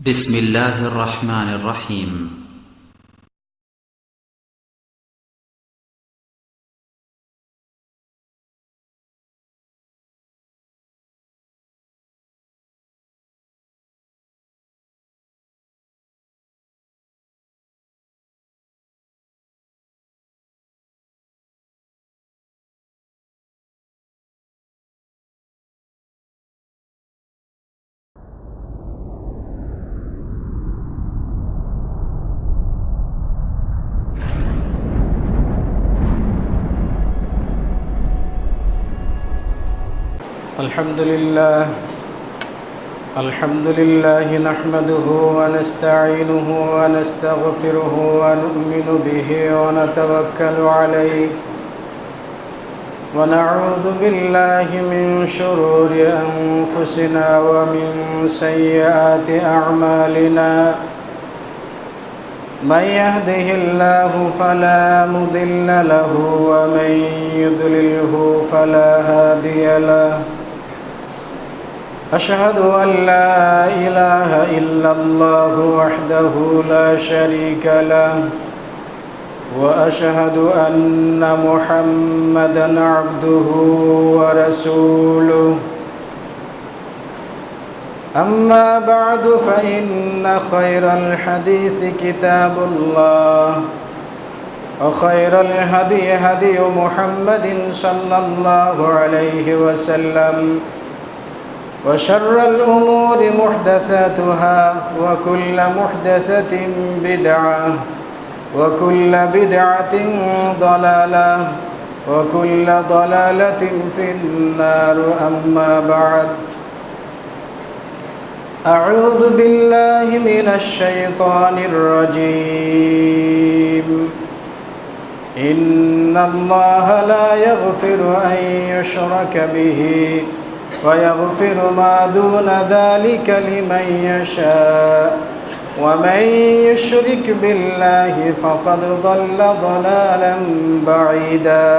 بسم الله الرحمن الرحيم الحمد لله نحمده ونستعينه ونستغفره ونؤمن به ونتوكل عليه ونعوذ بالله من شرور أنفسنا ومن سيئات أعمالنا من يهده الله فلا مضل له ومن يضلله فلا هادي له أشهد أن لا إله إلا الله وحده لا شريك له وأشهد أن محمدًا عبده ورسوله أما بعد فإن خير الحديث كتاب الله وخير الهدي هدي محمد صلى الله عليه وسلم وشر الأمور محدثاتها وكل محدثة بدعة وكل بدعة ضلالة وكل ضلالة في النار أما بعد أعوذ بالله من الشيطان الرجيم إن الله لا يغفر أن يشرك به ويغفر ما دون ذلك لمن يشاء ومن يشرك بالله فقد ضل ضلالا بعيدا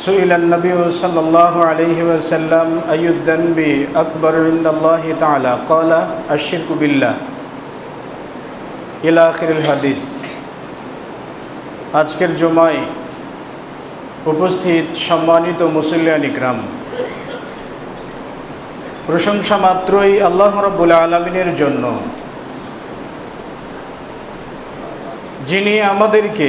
سئل النبي صلى الله عليه وسلم أي الذنب أكبر عند الله تعالى قال الشرك بالله إلى آخر الحديث আজকের জুমায় উপস্থিত সম্মানিত মুসল্লিয়ান ইকরাম, প্রশংসা মাত্রই আল্লাহ রাব্বুল আলামিনের জন্য, যিনি আমাদেরকে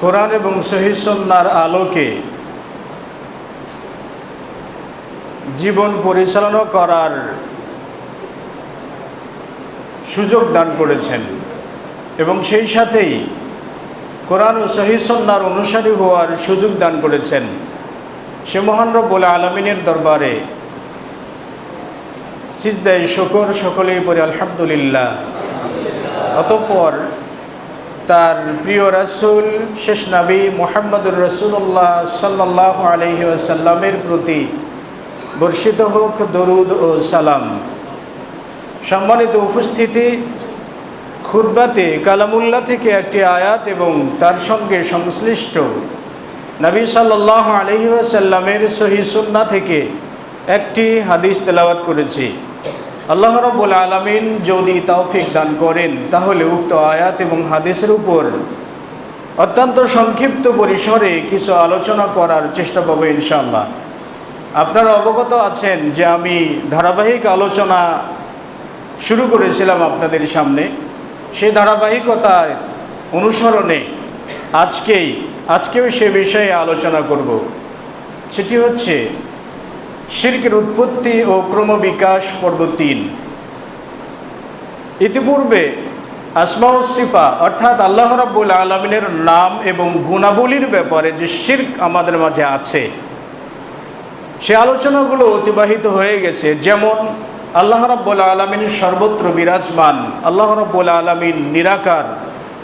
কোরআন এবং সহিহ সুন্নাহর আলোকে জীবন পরিচালনা করার সুযোগ দান করেছেন এবং সেই সাথেই কোরআন ও সহিহ সুন্নাহর অনুসারী হওয়ার সুযোগ দান করেছেন। সে মহান রব্বুল আলামিনের দরবারে সিজদায়ে শুকর সকলেই পড়ি আলহামদুলিল্লাহ। অতঃপর তার প্রিয় রাসূল শেষ নবী মুহাম্মদুর রাসূলুল্লাহ সাল্লাল্লাহু আলাইহি ওয়াসাল্লামের প্রতি বর্ষিত হোক দরুদ ও সালাম। সম্মানিত উপস্থিতি, খুতবাতে কালামুল্লাহ থেকে একটি আয়াত এবং তার সঙ্গে সংশ্লিষ্ট নবী সাল্লাল্লাহু আলাইহি ওয়াসাল্লামের সহিহ সুন্নাহ থেকে একটি হাদিস তেলাওয়াত করেছি। আল্লাহ রাব্বুল আলামিন যদি তৌফিক দান করেন তাহলে উক্ত আয়াত এবং হাদিসের উপর অত্যন্ত সংক্ষিপ্ত পরিসরে কিছু আলোচনা করার চেষ্টা করব ইনশাআল্লাহ। আপনারা অবগত আছেন যে আমি ধারাবাহিক আলোচনা শুরু করেছিলাম আপনাদের সামনে। সেই ধারাবাহিকতার অনুসরণে আজকেও সে বিষয়ে আলোচনা করব। সেটি হচ্ছে শিরকের উৎপত্তি ও ক্রমবিকাস পর্ব ৩। ইতিপূর্বে আসমা ও সিফা অর্থাৎ আল্লাহ রাব্বুল আলামিনের নাম এবং গুণাবলীর ব্যাপারে যে শিরক আমাদের মাঝে আছে সে আলোচনাগুলো অতিবাহিত হয়ে গেছে। যেমন আল্লাহ রাব্বুল আলামিন সর্বত্র বিরাজমান, আল্লাহ রাব্বুল আলামিন নিরাকার,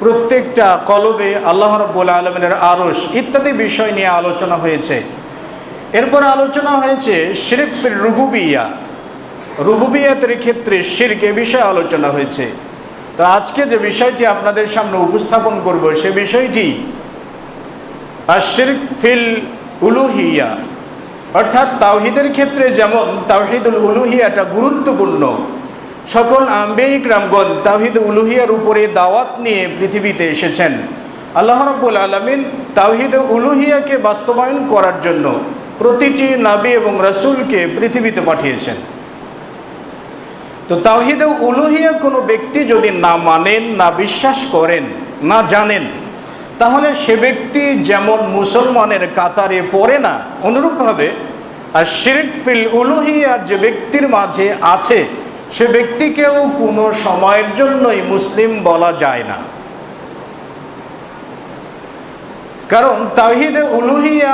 প্রত্যেকটা কলবে আল্লাহ রাব্বুল আলামিনের আরশ ইত্যাদি বিষয় নিয়ে আলোচনা হয়েছে। এরপর আলোচনা হয়েছে শিরক ফির রুবুবিয়াতের ক্ষেত্রে শিরক এ বিষয়ে আলোচনা হয়েছে। তো আজকে যে বিষয়টি আপনাদের সামনে উপস্থাপন করব সে বিষয়টি আশ-শিরক ফিল উলুহিয়া অর্থাৎ তাওহীদের ক্ষেত্রে যেমন তাওহীদুল উলুহিয়াটা গুরুত্বপূর্ণ, সকল আম্বিয়া ইকরামগণ তাওহীদ উলুহিয়ার উপরে দাওয়াত নিয়ে পৃথিবীতে এসেছেন। আল্লাহ রাব্বুল আলামিন তাওহীদ উলুহিয়াকে বাস্তবায়ন করার জন্য প্রতিটি নবী এবং রাসূলকে পৃথিবীতে পাঠিয়েছেন। তো তাওহীদ উলুহিয়া কোনো ব্যক্তি যদি না মানেন, না বিশ্বাস করেন, না জানেন, তাহলে সে ব্যক্তি যেমন মুসলমানের কাতারে পড়ে না, অনুরূপভাবে আর শিরক ফিল উলুহিয়া যে ব্যক্তির মাঝে আছে সে ব্যক্তিকেও কোনো সময়ের জন্যই মুসলিম বলা যায় না। কারণ তাওহীদে উলুহিয়া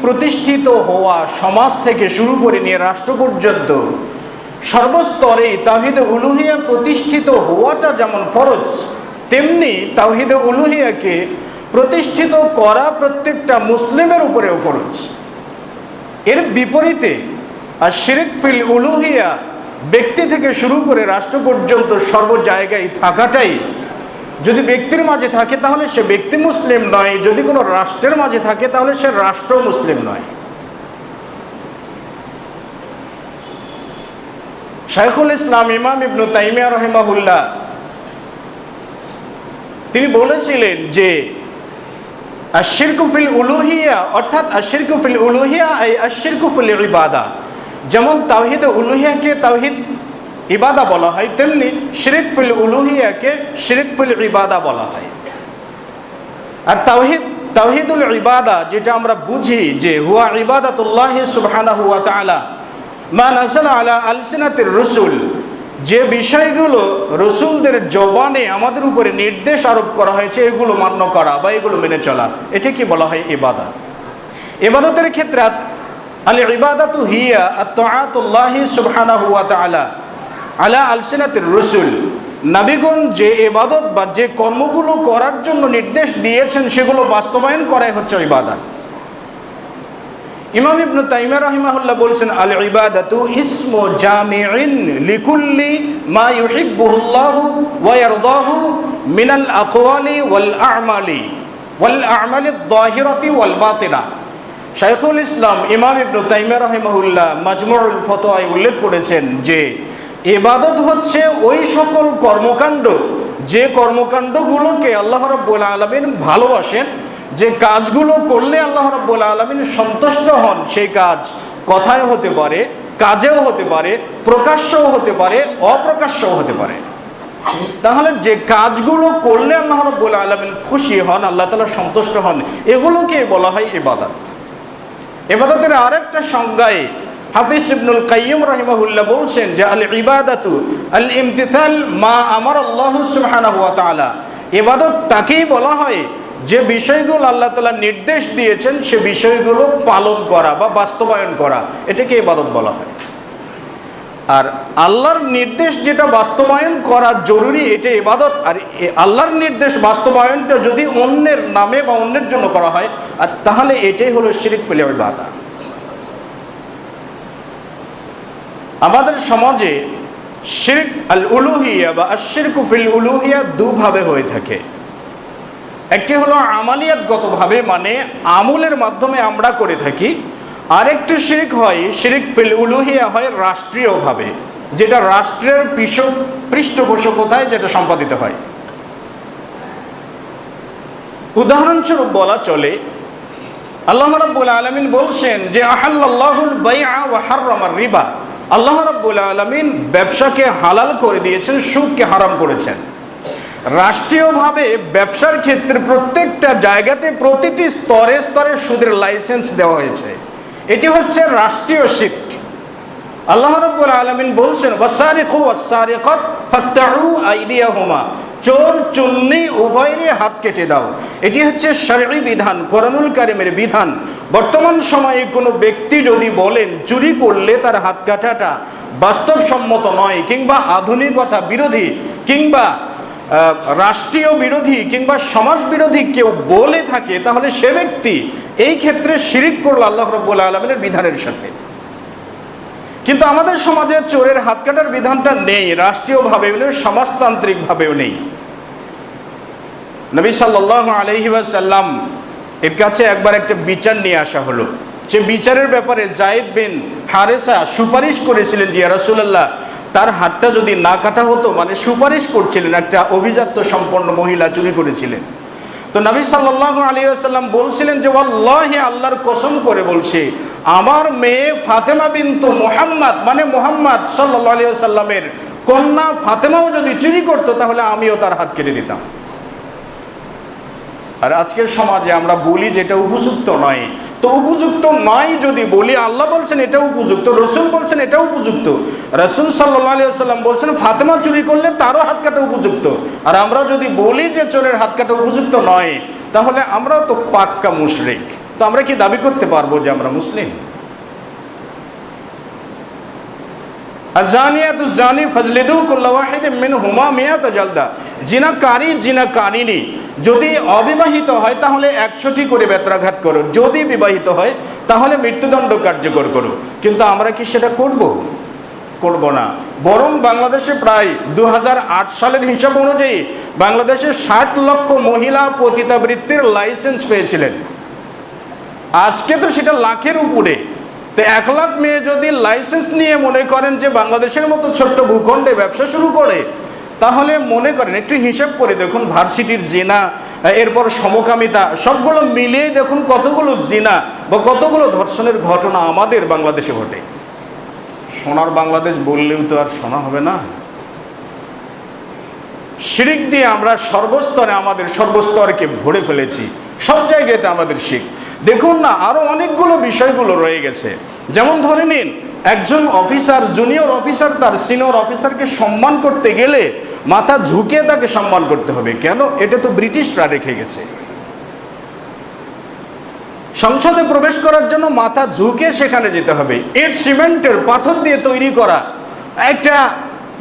প্রতিষ্ঠিত হওয়া সমাজ থেকে শুরু করে নিয়ে রাষ্ট্র পর্যন্ত সর্বস্তরেই তাওহীদে উলুহিয়া প্রতিষ্ঠিত হওয়াটা যেমন ফরজ, তেমনি তাওহীদে উলুহিয়াকে প্রতিষ্ঠিত করা প্রত্যেকটা মুসলিমের উপরেও ফরজ। এর বিপরীতে আর শিরক ফিল উলুহিয়া ব্যক্তি থেকে শুরু করে রাষ্ট্র পর্যন্ত সর্ব জায়গায় থাকাটাই যদি ব্যক্তির মাঝে থাকে তাহলে সে ব্যক্তি মুসলিম নয়, যদি কোনো রাষ্ট্রের মাঝে থাকে তাহলে সে রাষ্ট্র মুসলিম নয়। শাইখুল ইসলাম ইমাম ইবনে তাইমিয়া রাহিমাহুল্লাহ তিনি বলেছিলেন যে আশ-শিরকু ফিল উলুহিয়া অর্থাৎ আশ-শিরকু ফিল উলুহিয়া আই আশ-শিরকু ফিল ইবাদা, যেমন তাওহীদ উলুহিয়াকে তাওহীদ ইবাদা বলা হয়, তেমনি শিরক ফিল উলুহিয়াকে শিরক ফিল ইবাদা বলা হয়। আর তাওহীদুল ইবাদা যেটা আমরা বুঝি যে হুয়া ইবাদাতুল্লাহ সুবহানাহু ওয়া তাআলা মা নাযালা আলা আলসিনাতির রাসূল, যে বিষয়গুলো রসুলদের জবানে আমাদের উপরে নির্দেশ আরোপ করা হয়েছে এগুলো মান্য করা বা এগুলো মেনে চলা, এটাকে বলা হয় ইবাদত। ইবাদতের ক্ষেত্রে আল ইবাদাতু হিয়া আত-তাআতুল্লাহ সুবহানাহু ওয়া তাআলা আলা আলসিনাতির রাসূল, নবীগণ যে ইবাদত বা যে কর্মগুলো করার জন্য নির্দেশ দিয়েছেন সেগুলো বাস্তবায়ন করাই হচ্ছে ইবাদত। ইমাম ইবনে তাইমিয়া রাহিমাহুল্লাহ বলছেন আল ইবাদাতু ইসমু জামিউন লিকুল্লি মা ইউহিব্বুহুল্লাহু ওয়া ইয়ারদাহু মিনাল আকওয়ালি ওয়াল আ'মালিদ যাহিরাতি ওয়াল বাতিনা। শাইখুল ইসলাম ইমাম ইবনে তাইমিয়া রাহিমাহুল্লাহ মাজমুউল ফতোয়ায় উল্লেখ করেছেন যে ইবাদত হচ্ছে ওই সকল কর্মকাণ্ড যে কর্মকাণ্ডগুলোকে আল্লাহ রাব্বুল আলামিন ভালোবাসেন, যে কাজগুলো করলে আল্লাহ রাব্বুল আলামিন সন্তুষ্ট হন, সেই কাজ কথায় হতে পারে, কাজেও হতে পারে, প্রকাশ্যও হতে পারে, অপ্রকাশ্যও হতে পারে। তাহলে যে কাজগুলো করলে আল্লাহ রাব্বুল আলামিন খুশি হন, আল্লাহ তাআলা সন্তুষ্ট হন, এগুলোকে বলা হয় ইবাদত। ইবাদতের আরেকটা সংজ্ঞায় হাফিজ ইবনুল কাইয়্যিম রাহিমাহুল্লাহ বলছেন যে আল ইবাদাতু আল ইমতিসাল মা আমারাল্লাহু সুবহানাহু ওয়া তাআলা, ইবাদত তাকেই বলা হয় যে বিষয়গুলো আল্লাহ তাআলা নির্দেশ দিয়েছেন সে বিষয়গুলো পালন করা বা বাস্তবায়ন করা, এটাকে ইবাদত বলা হয়। আর আল্লাহর নির্দেশ যেটা বাস্তবায়ন করা জরুরি এটা ইবাদত, আর আল্লাহর নির্দেশ বাস্তবায়নটা যদি অন্যের নামে বা অন্যের জন্য করা হয় আর তাহলে এটাই হলো শিরক ফিল ইবাদা। আমাদের সমাজে শিরক আল উলুহিয়া বা আশ-শিরকু ফিল উলুহিয়া দুভাবে হয়ে থাকে। একটি হলো আমালিয়াতগতভাবে, মানে আমলের মাধ্যমে আমরা করে থাকি, আরেকটি শিরক হয় শিরক ফিল উলুহিয়া হয় রাষ্ট্রীয়ভাবে, যেটা রাষ্ট্রের পৃষ্ঠপোষকতায় যেটা সম্পাদিত হয়। উদাহরণস্বরূপ বলা চলে আল্লাহ রাব্বুল আলামিন বলছেন যে আহাল্লাল্লাহুল বাইআ ওয়া হাররামার রিবা, আল্লাহ রাব্বুল আলামিন ব্যবসাকে হালাল করে দিয়েছেন, সুদকে হারাম করেছেন। রাষ্ট্রীয়ভাবে ব্যবসার ক্ষেত্রে প্রত্যেকটা জায়গাতে প্রতিটি স্তরে স্তরে সুদের লাইসেন্স দেওয়া হয়েছে, এটি হচ্ছে রাষ্ট্রীয় শিরক। আল্লাহ রাব্বুল আলামিন বলছেন ওয়াসারিকু ওয়াসারিকাত ফাকতাউ আইদিয়াহুমা, চোর চুন্নি উভয়েরই হাত কেটে দাও, এটি হচ্ছে শরঈ বিধান, কোরআনুল কারীমের বিধান। বর্তমান সময়ে কোনো ব্যক্তি যদি বলেন চুরি করলে তার হাত কাটাটা বাস্তবসম্মত নয়, কিংবা আধুনিকতা বিরোধী, কিংবা রাষ্ট্রীয় বিরোধী, কিংবা সমাজ বিরোধী কেউ বলে থাকে, তাহলে সে ব্যক্তি এই ক্ষেত্রে শিরক করল আল্লাহ রাব্বুল আলামিনের বিধানের সাথে। কিন্তু আমাদের সমাজে চোরের হাত কাটার বিধানটা নেই, রাষ্ট্রীয়ভাবেও নেই, সমাজতান্ত্রিকভাবেও নেই। নবী সাল্লাল্লাহু আলাইহি ওয়াসাল্লাম এর কাছে একবার একটা বিচার নিয়ে আসা হলো সে বিচারের ব্যাপারে যায়েদ বিন হারেসা সুপারিশ করেছিলেন যে ইয়া রাসূলুল্লাহ, তার হাতটা যদি না কাটা হতো, মানে সুপারিশ করছিলেন, একটা অভিজাত্য সম্পন্ন মহিলা চুরি করেছিলেন। তো নবী সাল্লাল্লাহু আলাইহি ওয়াসাল্লাম বলছিলেন যে ওয়াল্লাহি, আল্লাহর কসম করে বলছি, আমার মেয়ে ফাতেমা বিনতু মুহাম্মদ, মানে মুহাম্মদ সাল্লাল্লাহু আলাইহি ওয়াসাল্লামের কন্যা ফাতেমাও যদি চুরি করতো তাহলে আমিও তার হাত কেটে দিতাম। আর আজকের সমাজে আমরা বলি যে এটা উপযুক্ত নয়। তো উপযুক্ত নয় যদি বলি, আল্লাহ বলছেন এটা উপযুক্ত, রসুল বলছেন এটা উপযুক্ত, রসুল সাল্লাল্লাহু আলাইহি ওয়াসাল্লাম বলছেন ফাতেমা চুরি করলে তারও হাত কাটা উপযুক্ত, আর আমরা যদি বলি যে চোরের হাত কাটা উপযুক্ত নয়, তাহলে আমরা তো পাক্কা মুশরিক। তো আমরা কি দাবি করতে পারবো যে আমরা মুসলিম? আযানিয়াতু যানি ফাজলিদু কুল্লা ওয়াহিদিন মিনহুমা মিয়াতা জালদা। জিনাকারী জিনাকারিনী যদি অবিবাহিত হয় তাহলে 100টি করে বেত্রাঘাত করো, যদি বিবাহিত হয় তাহলে মৃত্যুদণ্ড কার্যকর করো। কিন্তু আমরা কি সেটা করব? করব না। বরং বাংলাদেশে প্রায় 2008 সালের হিসাব অনুযায়ী বাংলাদেশে 60 লক্ষ মহিলা পতিতাবৃত্তির লাইসেন্স পেয়েছিলেন। আজকে তো সেটা লাখের উপরে। তো 1 লাখ মেয়ে যদি লাইসেন্স নিয়ে মনে করেন যে বাংলাদেশের মতো ছোট্ট ভূখণ্ডে ব্যবসা শুরু করে, তাহলে মনে করেন একটু হিসাব করে দেখুন, ভার্সিটির জিনা, এরপর সমকামিতা, সবগুলো মিলিয়ে দেখুন কতগুলো জিনা বা কতগুলো ধর্ষণের ঘটনা আমাদের বাংলাদেশে ঘটে। সোনার বাংলাদেশ বললেও তো আর শোনা হবে না। শিরক দিয়ে আমরা সর্বস্তরে আমাদের সর্বস্তরকে ভরে ফেলেছি, সব জায়গাতে আমাদের শিরক। দেখুন না, আরো অনেকগুলো বিষয়গুলো রয়ে গেছে। যেমন ধরে নিন, একজন অফিসার, জুনিয়র অফিসার তার সিনিয়র অফিসারকে সম্মান করতে গেলে মাথা ঝুঁকিয়ে তাকে সম্মান করতে হবে। কেন? এটা তো ব্রিটিশরা রেখে গেছে। সংসদে প্রবেশ করার জন্য মাথা ঝুঁকে সেখানে যেতে হবে। ইট সিমেন্টের পাথর দিয়ে তৈরি করা একটা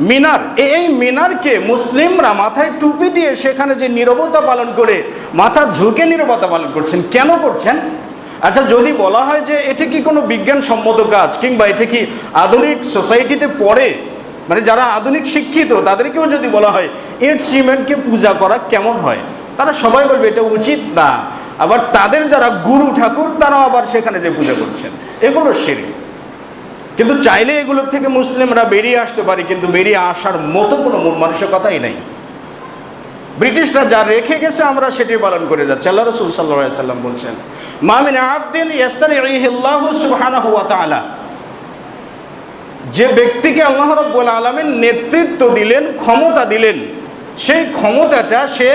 মিনার, এই মিনারকে মুসলিমরা মাথায় টুপি দিয়ে সেখানে যে নীরবতা পালন করে মাথা ঝুঁকে নীরবতা পালন করছেন, কেন করছেন? আচ্ছা, যদি বলা হয় যে এটা কি কোনো বিজ্ঞানসম্মত কাজ, কিংবা এটা কি আধুনিক সোসাইটিতে পড়ে, মানে যারা আধুনিক শিক্ষিত তাদেরকেও যদি বলা হয় ইট সিমেন্টকে পূজা করা কেমন হয়, তারা সবাই বলবে এটা উচিত না। আবার তাদের যারা গুরু ঠাকুর তারাও আবার সেখানে যে পূজা করছেন, এগুলো শিরক। কিন্তু চাইলে এগুলো থেকে মুসলিমরা বেরিয়ে আসতে পারে, কিন্তু বেরিয়ে আসার মতো কোনো মন মানসিকতাই নেই। ব্রিটিশরা যা রেখে গেছে আমরা সেটি পালন করে যাচ্ছি। আল্লাহ রাসূল সাল্লাল্লাহু আলাইহি ওয়াসাল্লাম বলছেন, মা মিন আবদিন ইস্তারিহিল্লাহু সুবহানাহু ওয়া তাআলা, যে ব্যক্তিকে আল্লাহ রাব্বুল আলামিন নেতৃত্ব দিলেন, ক্ষমতা দিলেন, সেই ক্ষমতাটা সে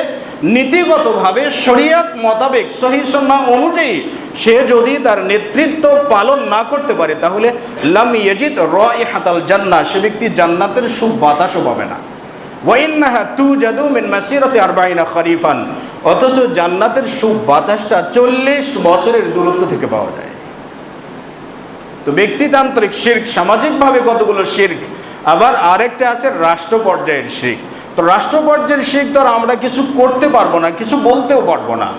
নীতিগতভাবে শরীয়ত মোতাবেক সহিহ সুন্নাহ অনুযায়ী সে যদি তার নেতৃত্ব পালন না করতে পারে, তাহলে লাম ইয়াজিদ রাইহাতাল জান্নাহ, সে ব্যক্তি জান্নাতের সুবাতাসও পাবে না। ওয়াইন্নাহা তুজাদু মিন মাসিরাতি 40 খরিফান, অথচ জান্নাতের সুবাতাসটা 40 বছরের দূরত্ব থেকে পাওয়া যায়। তো ব্যক্তিতান্ত্রিক শিরক, সামাজিকভাবে কতগুলো শিরক, আবার আরেকটা আছে রাষ্ট্র পর্যায়ের শিরক। তো রাষ্ট্র পর্যায়ের শিরক তো আমরা কিছু করতে পারবো না, কিছু বলতেও পারবো না।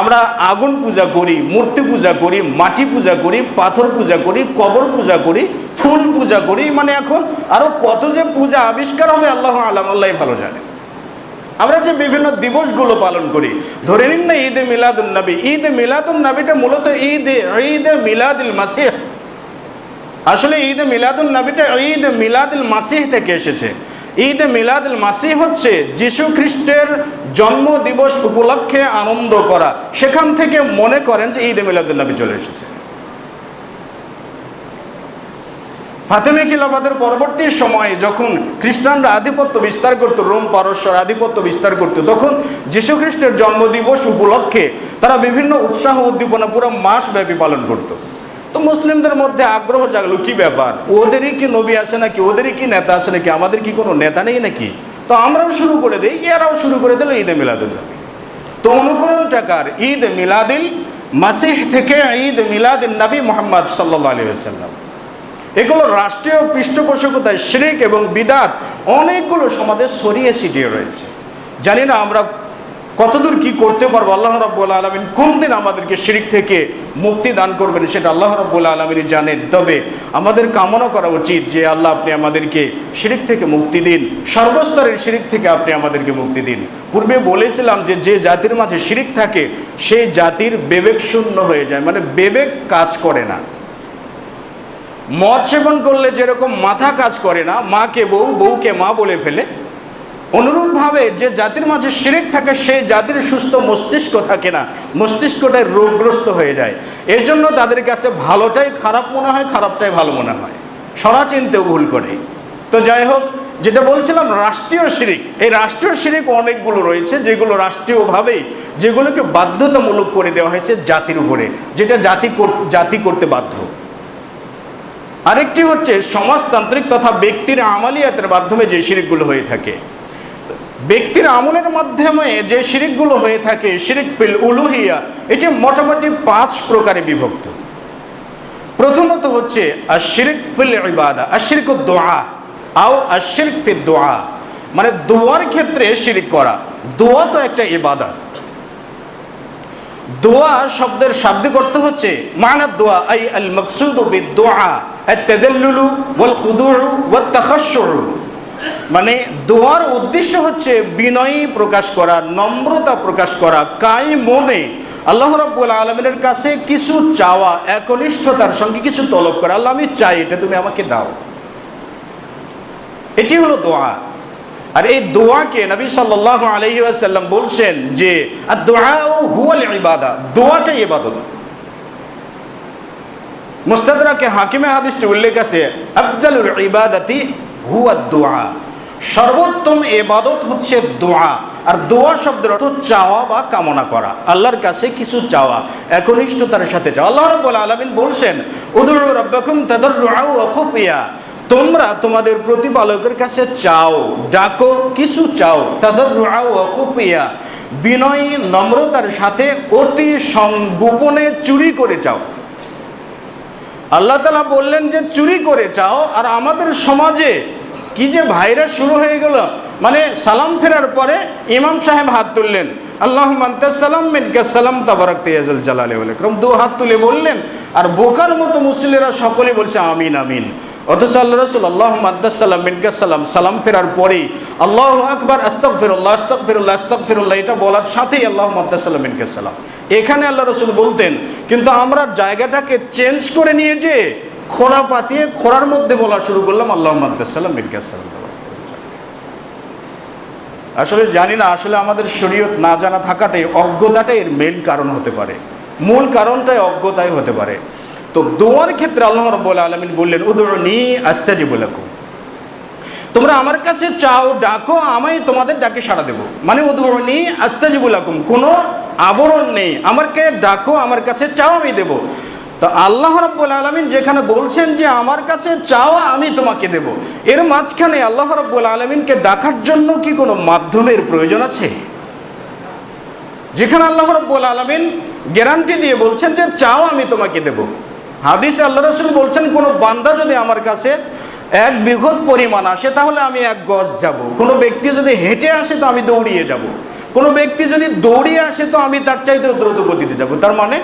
আমরা আগুন পূজা করি, মূর্তি পূজা করি, মাটি পূজা করি, পাথর পূজা করি, কবর পূজা করি, ফুল পূজা করি, মানে এখন আরো কত যে পূজা আবিষ্কার হবে আল্লাহ আলাম, আল্লাহ ভালো জানে। আমরা যে বিভিন্ন দিবসগুলো পালন করি, ধরে নিন না ঈদে মিলাদুন নবী, ঈদে মিলাদুন নবীটা মূলত ঈদে মিলাদুল মাসিহ। আসলে ঈদে মিলাদুন নবীটা ঈদে মিলাদুল মাসিহ থেকে এসেছে। ঈদে মিলাদুল মাসিহ হচ্ছে যীশু খ্রিস্টের জন্ম দিবস উপলক্ষে আনন্দ করা, সেখান থেকে মনে করেন যে ঈদে মিলাদুন নবী চলে এসেছে। ফাতেমী খিলাফতের পরবর্তী সময়ে যখন খ্রিস্টানরা আধিপত্য বিস্তার করত, রোম পারস্যর আধিপত্য বিস্তার করত, তখন যীশু খ্রিস্টের জন্মদিবস উপলক্ষে তারা বিভিন্ন উৎসাহ উদ্দীপনা পুরো মাস ব্যাপী পালন করত। তো মুসলিমদের মধ্যে আগ্রহ জাগলো, কি ব্যাপার, ওদেরই কি নবী আছে নাকি, ওদেরই কি নেতা আছে নাকি, আমাদের কি কোনো নেতা নেই নাকি? তো আমরাও শুরু করে দিই, এরাও শুরু করে দিল ঈদে মিলাদুল নবী। তো অনুকরণ টাকার ঈদ মিলাদুল মাসিহ থেকে ঈদ মিলাদুন নবী মুহাম্মদ সাল্লাল্লাহু আলাইহি ওয়াসাল্লাম, এগুলো রাষ্ট্রীয় পৃষ্ঠপোষকতায় শিরক এবং বিদআত অনেকগুলো সমাজে ছড়িয়ে ছিটিয়ে রয়েছে। জানি না আমরা কতদূর কি করতে পারবো, আল্লাহ রাব্বুল আলামিন কোন দিন আমাদেরকে শিরক থেকে মুক্তি দান করবেন সেটা আল্লাহ রাব্বুল আলামিন জানেন। তবে আমাদের কামনা করা উচিত যে আল্লাহ আপনি আমাদেরকে শিরক থেকে মুক্তি দিন, সর্বস্তরের শিরক থেকে আপনি আমাদেরকে মুক্তি দিন। পূর্বে বলেছিলাম যে যে জাতির মাঝে শিরক থাকে সেই জাতির বিবেক শূন্য হয়ে যায়, মানে বিবেক কাজ করে না। মদ সেবন করলে যেরকম মাথা কাজ করে না, মাকে বউ, বউকে মা বলে ফেলে, অনুরূপভাবে যে জাতির মাঝে শিরক থাকে সেই জাতির সুস্থ মস্তিষ্ক থাকে না, মস্তিষ্কটাই রোগগ্রস্ত হয়ে যায়। এর জন্য তাদের কাছে ভালোটাই খারাপ মনে হয়, খারাপটাই ভালো মনে হয়, সরা চিনতেও ভুল করে। তো যাই হোক, যেটা বলছিলাম রাষ্ট্রীয় শিরক, এই রাষ্ট্রীয় শিরক অনেকগুলো রয়েছে যেগুলো রাষ্ট্রীয়ভাবেই যেগুলোকে বাধ্যতামূলক করে দেওয়া হয়েছে জাতির উপরে, যেটা জাতি করতে বাধ্য। আরেকটি হচ্ছে সমাজতান্ত্রিক তথা ব্যক্তির আমালিয়াতের মাধ্যমে যে শিরকগুলো হয়ে থাকে। ব্যক্তির আমলের মাধ্যমে যে শিরকগুলো হয়ে থাকে, শিরক ফিল উলুহিয়া, এটি মোটামুটি 5 প্রকারে বিভক্ত। প্রথমত হচ্ছে আশরিক ফিল ইবাদা, আশরিক দুআ আও আশরিক ফিদ দুআ, মানে দোয়ার ক্ষেত্রে শিরক করা। দোয়া তো একটা ইবাদত। দোয়া শব্দের শাব্দিক অর্থ হচ্ছে মানা দোয়া আই আল মাকসুদু বিদ দুআ আত-তাদাল্লুলু ওয়াল খুদুউ ওয়াত তাখাশশুউ, মানে দোয়ার উদ্দেশ্য হচ্ছে বিনয়ী প্রকাশ করা, নম্রতা প্রকাশ করা, কাই মনে আল্লাহ রাব্বুল আলামিনের কাছে কিছু চাওয়া, একনিষ্ঠতার সঙ্গে কিছু তলব করা। আল্লাহ আমি চাই, এটা তুমি আমাকে দাও, এটি হলো দোয়া। আর এই দোয়াকে নবী সাল্লাল্লাহু আলাইহি ওয়াসাল্লাম বলছেন যে আদ-দুআউ হুয়াল ইবাদা, দোয়াটাই ইবাদত। মুস্তাদরাকে হাকিমে হাদিসটি উল্লেখ আছে আফজালুল ইবাদাতি হুয়া দুআ, সর্বোত্তম ইবাদত হচ্ছে দোয়া। আর দোয়া শব্দের অর্থ চাওয়া বা কামনা করা, আল্লাহর কাছে কিছু চাওয়া, একনিষ্ঠতার সাথে চাওয়া। আল্লাহ রাব্বুল আলামিন বলছেন উদউ রাব্বাকুম তাদাররুআ ওয়া খুফিয়া, তোমরা তোমাদের প্রতিপালকের কাছে চাও, ডাকো, কিছু চাও, তাদাররুআ ওয়া খুফিয়া, বিনয়ী নম্রতার সাথে অতি সংগোপনে চুরি করে চাও। আল্লাহ তাআলা বললেন যে চুরি করে চাও। আর আমাদের সমাজে কি যে ভাইরাস শুরু হয়ে গেল, মানে সালাম ফেরার পরে ইমাম সাহেব হাত তুললেন, আল্লাহুম্মা আনতাস সালাম মিনকাস সালাম তাবারাকতা ইয়া যাল জালালি ওয়াল ইকরাম, 2 হাত তুলে বললেন। আর বোকার মতো মুসল্লিরা সকলে বলছে আমিন আমিন। অথচ আল্লাহ রাসূল আল্লাহুম্মা আনতাস সালাম মিনকাস সালাম, সালাম ফেরার পরেই আল্লাহু আকবার আস্তাগফিরুল্লাহ আস্তাগফিরুল্লাহ আস্তাগফিরুল্লাহ, এটা বলার সাথেই আল্লাহুম্মা আনতাস সালাম মিনকাস সালাম, এখানে আল্লাহ রাসূল বলতেন। কিন্তু আমরা জায়গাটাকে চেঞ্জ করে নিয়ে যে খোঁড়া পাতিয়ে খোঁড়ার মধ্যে বলা শুরু করলাম আল্লাহুম্মা আনতাস সালাম মিনকাস সালাম। আসলে জানি না, আসলে আমাদের শরীয়ত না জানা থাকাটাই, অজ্ঞতাটাই এর মেইন কারণ হতে পারে, মূল কারণটাই অজ্ঞতাই হতে পারে। তো দোয়ার ক্ষেত্রে আল্লাহ রাব্বুল আলামিন বললেন উদউনি আস্তাজিব লাকুম, তোমরা আমার কাছে চাও, ডাকো, আমি তোমাদের ডাকে সাড়া দেব। মানে উদউনি আস্তাজিব লাকুম, কোনো আবরণ নেই, আমাকে ডাকো, আমার কাছে চাও, আমি দেব। তো আল্লাহ রাব্বুল আলামিন যেখানে বলছেন যে আমার কাছে চাও আমি তোমাকে দেব, এর মাঝখানে আল্লাহ রাব্বুল আলামিনকে ডাকার জন্য কি কোনো মাধ্যমের প্রয়োজন আছে? যেখানে আল্লাহ রাব্বুল আলামিন গ্যারান্টি দিয়ে বলছেন যে চাও আমি তোমাকে দেব। হাদিসে আল্লাহ রাসূল বলছেন কোনো বান্দা যদি আমার কাছে 1 বিঘত পরিমাণ আসে তাহলে আমি 1 গজ যাব, কোনো ব্যক্তি যদি হেঁটে আসে তো আমি দৌড়িয়ে যাব, কোনো ব্যক্তি যদি দৌড়িয়ে আসে তো আমি তার চাইতেও দ্রুত গতিতে যাব। তার মানে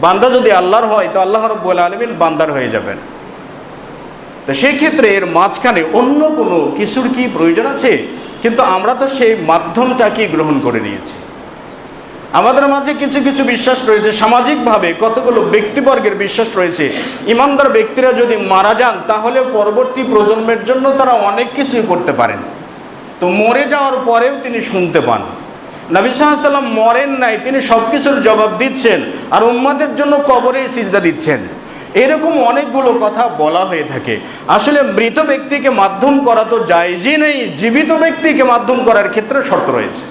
বান্দা যদি আল্লাহর হয় তো আল্লাহ রাব্বুল আলামিন বান্দার হয়ে যাবেন। তো সেই ক্ষেত্রে এর মাঝখানে অন্য কোনো কিছুর কি প্রয়োজন আছে? কিন্তু আমরা তো সেই মাধ্যমটাকে গ্রহণ করে নিয়েছি। আমাদের মাঝে কিছু কিছু বিশ্বাস রয়েছে, সামাজিকভাবে কতগুলো ব্যক্তিবর্গের বিশ্বাস রয়েছে, ইমানদার ব্যক্তিরা যদি মারা যান তাহলে পরবর্তী প্রজন্মের জন্য তারা অনেক কিছুই করতে পারেন। তো মরে যাওয়ার পরেও তিনি শুনতে পান। নবী সাল্লাল্লাহু আলাইহি ওয়াসাল্লাম মরেন নাই, তিনি সব কিছুর জবাব দিচ্ছেন আর উম্মতের জন্য কবরে সিজদা দিচ্ছেন। এরকম অনেকগুলো কথা বলা হয়ে থাকে। আসলে মৃত ব্যক্তিকে মাধ্যম করা তো জায়েজই নেই, জীবিত ব্যক্তিকে মাধ্যম করার ক্ষেত্রে শর্ত রয়েছে।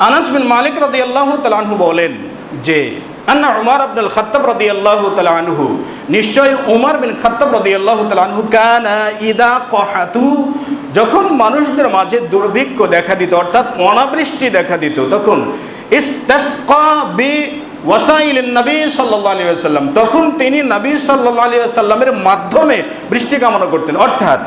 আনাস বিন মালিক রাদিয়াল্লাহু তাআলা আনহু বলেন যে আন্না উমর ইবনুল খাত্তাব রাদিয়াল্লাহু তাআলা আনহু, নিশ্চয় উমর বিন খাত্তাব রাদিয়াল্লাহু তাআলা আনহু কানা ইদা কহাতু, যখন মানুষদের মাঝে দুর্ভিক্ষ দেখা দিত অর্থাৎ অনাবৃষ্টি দেখা দিত তখন ইস্তাসকা বি ওয়াসাইলিন নবী সাল্লাল্লাহু আলাইহি ওয়াসাল্লাম, তখন তিনি নবী সাল্লাল্লাহু আলাইহি ওয়াসাল্লামের মাধ্যমে বৃষ্টি কামনা করতেন। অর্থাৎ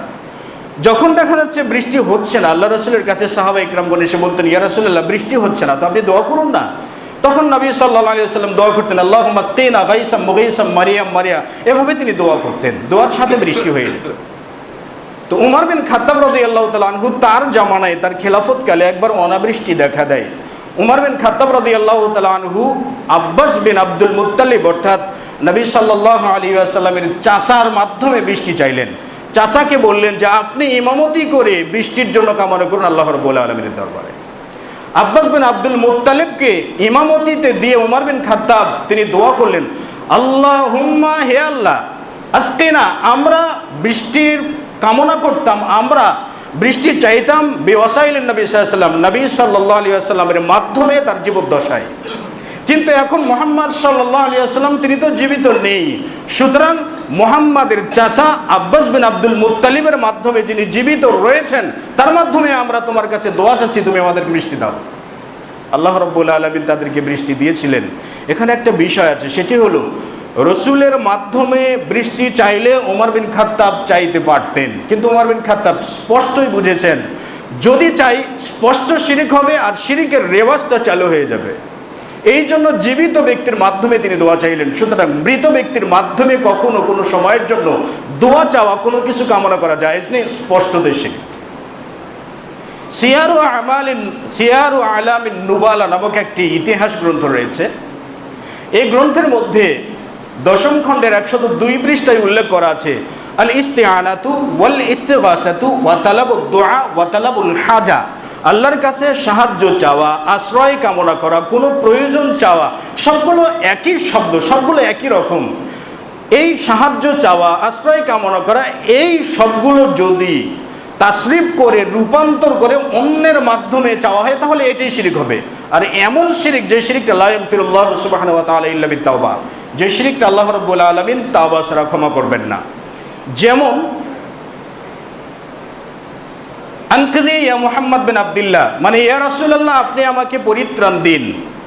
যখন দেখা যাচ্ছে বৃষ্টি হচ্ছে না, আল্লাহ রাসূলের কাছে সাহাবা ইকরামগণ এসে বলতেন, ইয়া রাসূলুল্লাহ বৃষ্টি হচ্ছে না, তো আপনি দোয়া করুন না। তখন নবী সাল্লাল্লাহু আলাইহি ওয়াসাল্লাম দোয়া করতেন, আল্লাহুম্মা আসকিনা গায়সাম মুগাইসাম মারিয়াম মারিয়া, এভাবে তিনি দোয়া করতেন, দোয়ার সাথে বৃষ্টি হয়ে যেত। তো উমর বিন খাত্তাব রাদিয়াল্লাহু তাআলা আনহু তার জামানায়, তার খেলাফতকালে একবার অনাবৃষ্টি দেখা দেয়। উমর বিন খাত্তাব রাদিয়াল্লাহু তাআলা আনহু আব্বাস বিন আব্দুল মুত্তালিব অর্থাৎ নবী সাল্লাল্লাহু আলাইহি ওয়াসাল্লামের চাচার মাধ্যমে বৃষ্টি চাইলেন। চাচাকে বললেন যে আপনি ইমামতি করে বৃষ্টির জন্য কামনা করুন আল্লাহ রাব্বুল আলামিনের দরবারে। আব্বাস বিন আব্দুল মুত্তালিবকে ইমামতিতে দিয়ে উমর বিন খাত্তাব তিনি দোয়া করলেন, আল্লাহুম্মা, হে আল্লাহ, আসকিনা, আমরা বৃষ্টির কামনা করতাম, আমরা বৃষ্টি চাইতাম বিওয়াসাইলিন নবী সাল্লাল্লাহু আলাইহি ওয়াসাল্লাম, নবী সাল্লাল্লাহু আলাইহি ওয়াসাল্লামের মাধ্যমে তার জীবদ্দশায়। কিন্তু এখন মুহাম্মদ সাল্লাল্লাহু আলাইহি ওয়াসাল্লাম তিনি তো জীবিত নেই, সুতরাং মুহাম্মাদের চাচা আব্বাস বিন আব্দুল মুত্তালিবের মাধ্যমে যিনি জীবিত রয়েছেন তার মাধ্যমে আমরা তোমার কাছে দোয়া চাচ্ছি, তুমি আমাদেরকে বৃষ্টি দাও। আল্লাহ রাব্বুল আলামিন তাদেরকে বৃষ্টি দিয়েছিলেন। এখানে একটা বিষয় আছে, সেটি হলো রসুলের মাধ্যমে বৃষ্টি চাইলে ওমর বিন খাত্তাব চাইতে পারতেন, কিন্তু ওমর বিন খাত্তাব স্পষ্টই বুঝেছেন যদি চাই স্পষ্ট শিরিক হবে আর শিরিকের রেওয়াজটা চালু হয়ে যাবে। এই জন্য জীবিত ব্যক্তির মাধ্যমে তিনি দোয়া চাইলেন। সুতরাং মৃত ব্যক্তির মাধ্যমে কখনো কোনো সময়ের জন্য দোয়া চাওয়া, কোনো কিছু কামনা করা জায়েজ নেই, স্পষ্টতই শিরিক। সিয়ারু আলামিন নুবালা নামক একটি ইতিহাস গ্রন্থ রয়েছে। এই গ্রন্থের মধ্যে 10ম খণ্ডের 102 পৃষ্ঠায় উল্লেখ করা আছে, আল ইস্তিআনাতু ওয়াল ইস্তিগাসাতু ওয়া তালাবুদ দুআ ওয়া তালাবুল হাজা, আল্লাহর কাছে সাহায্য চাওয়া, আশ্রয় কামনা করা, কোনো প্রয়োজন চাওয়া, সবগুলো একই শব্দ, সবগুলো একই রকম। এই সাহায্য চাওয়া, আশ্রয় কামনা করা, এই সবগুলো যদি তাসরিফ করে রূপান্তর করে অন্যের মাধ্যমে চাওয়া হয় তাহলে এটাই শিরিক হবে। আর এমন শিরিক যে শিরিকটা লা ইয়াগফিরুল্লাহু সুবহানাহু ওয়া তাআলা ইল্লা বিত-তাওবা, যে শিরিকটা আল্লাহ রাব্বুল আলামিন তাওবা ছাড়া ক্ষমা করবেন না। যেমন আনকাদি ইয়া মুহাম্মদ বিন আব্দুল্লাহ, মানে ইয়া রাসূলুল্লাহ আপনি আমাকে পরিত্রাণ দিন,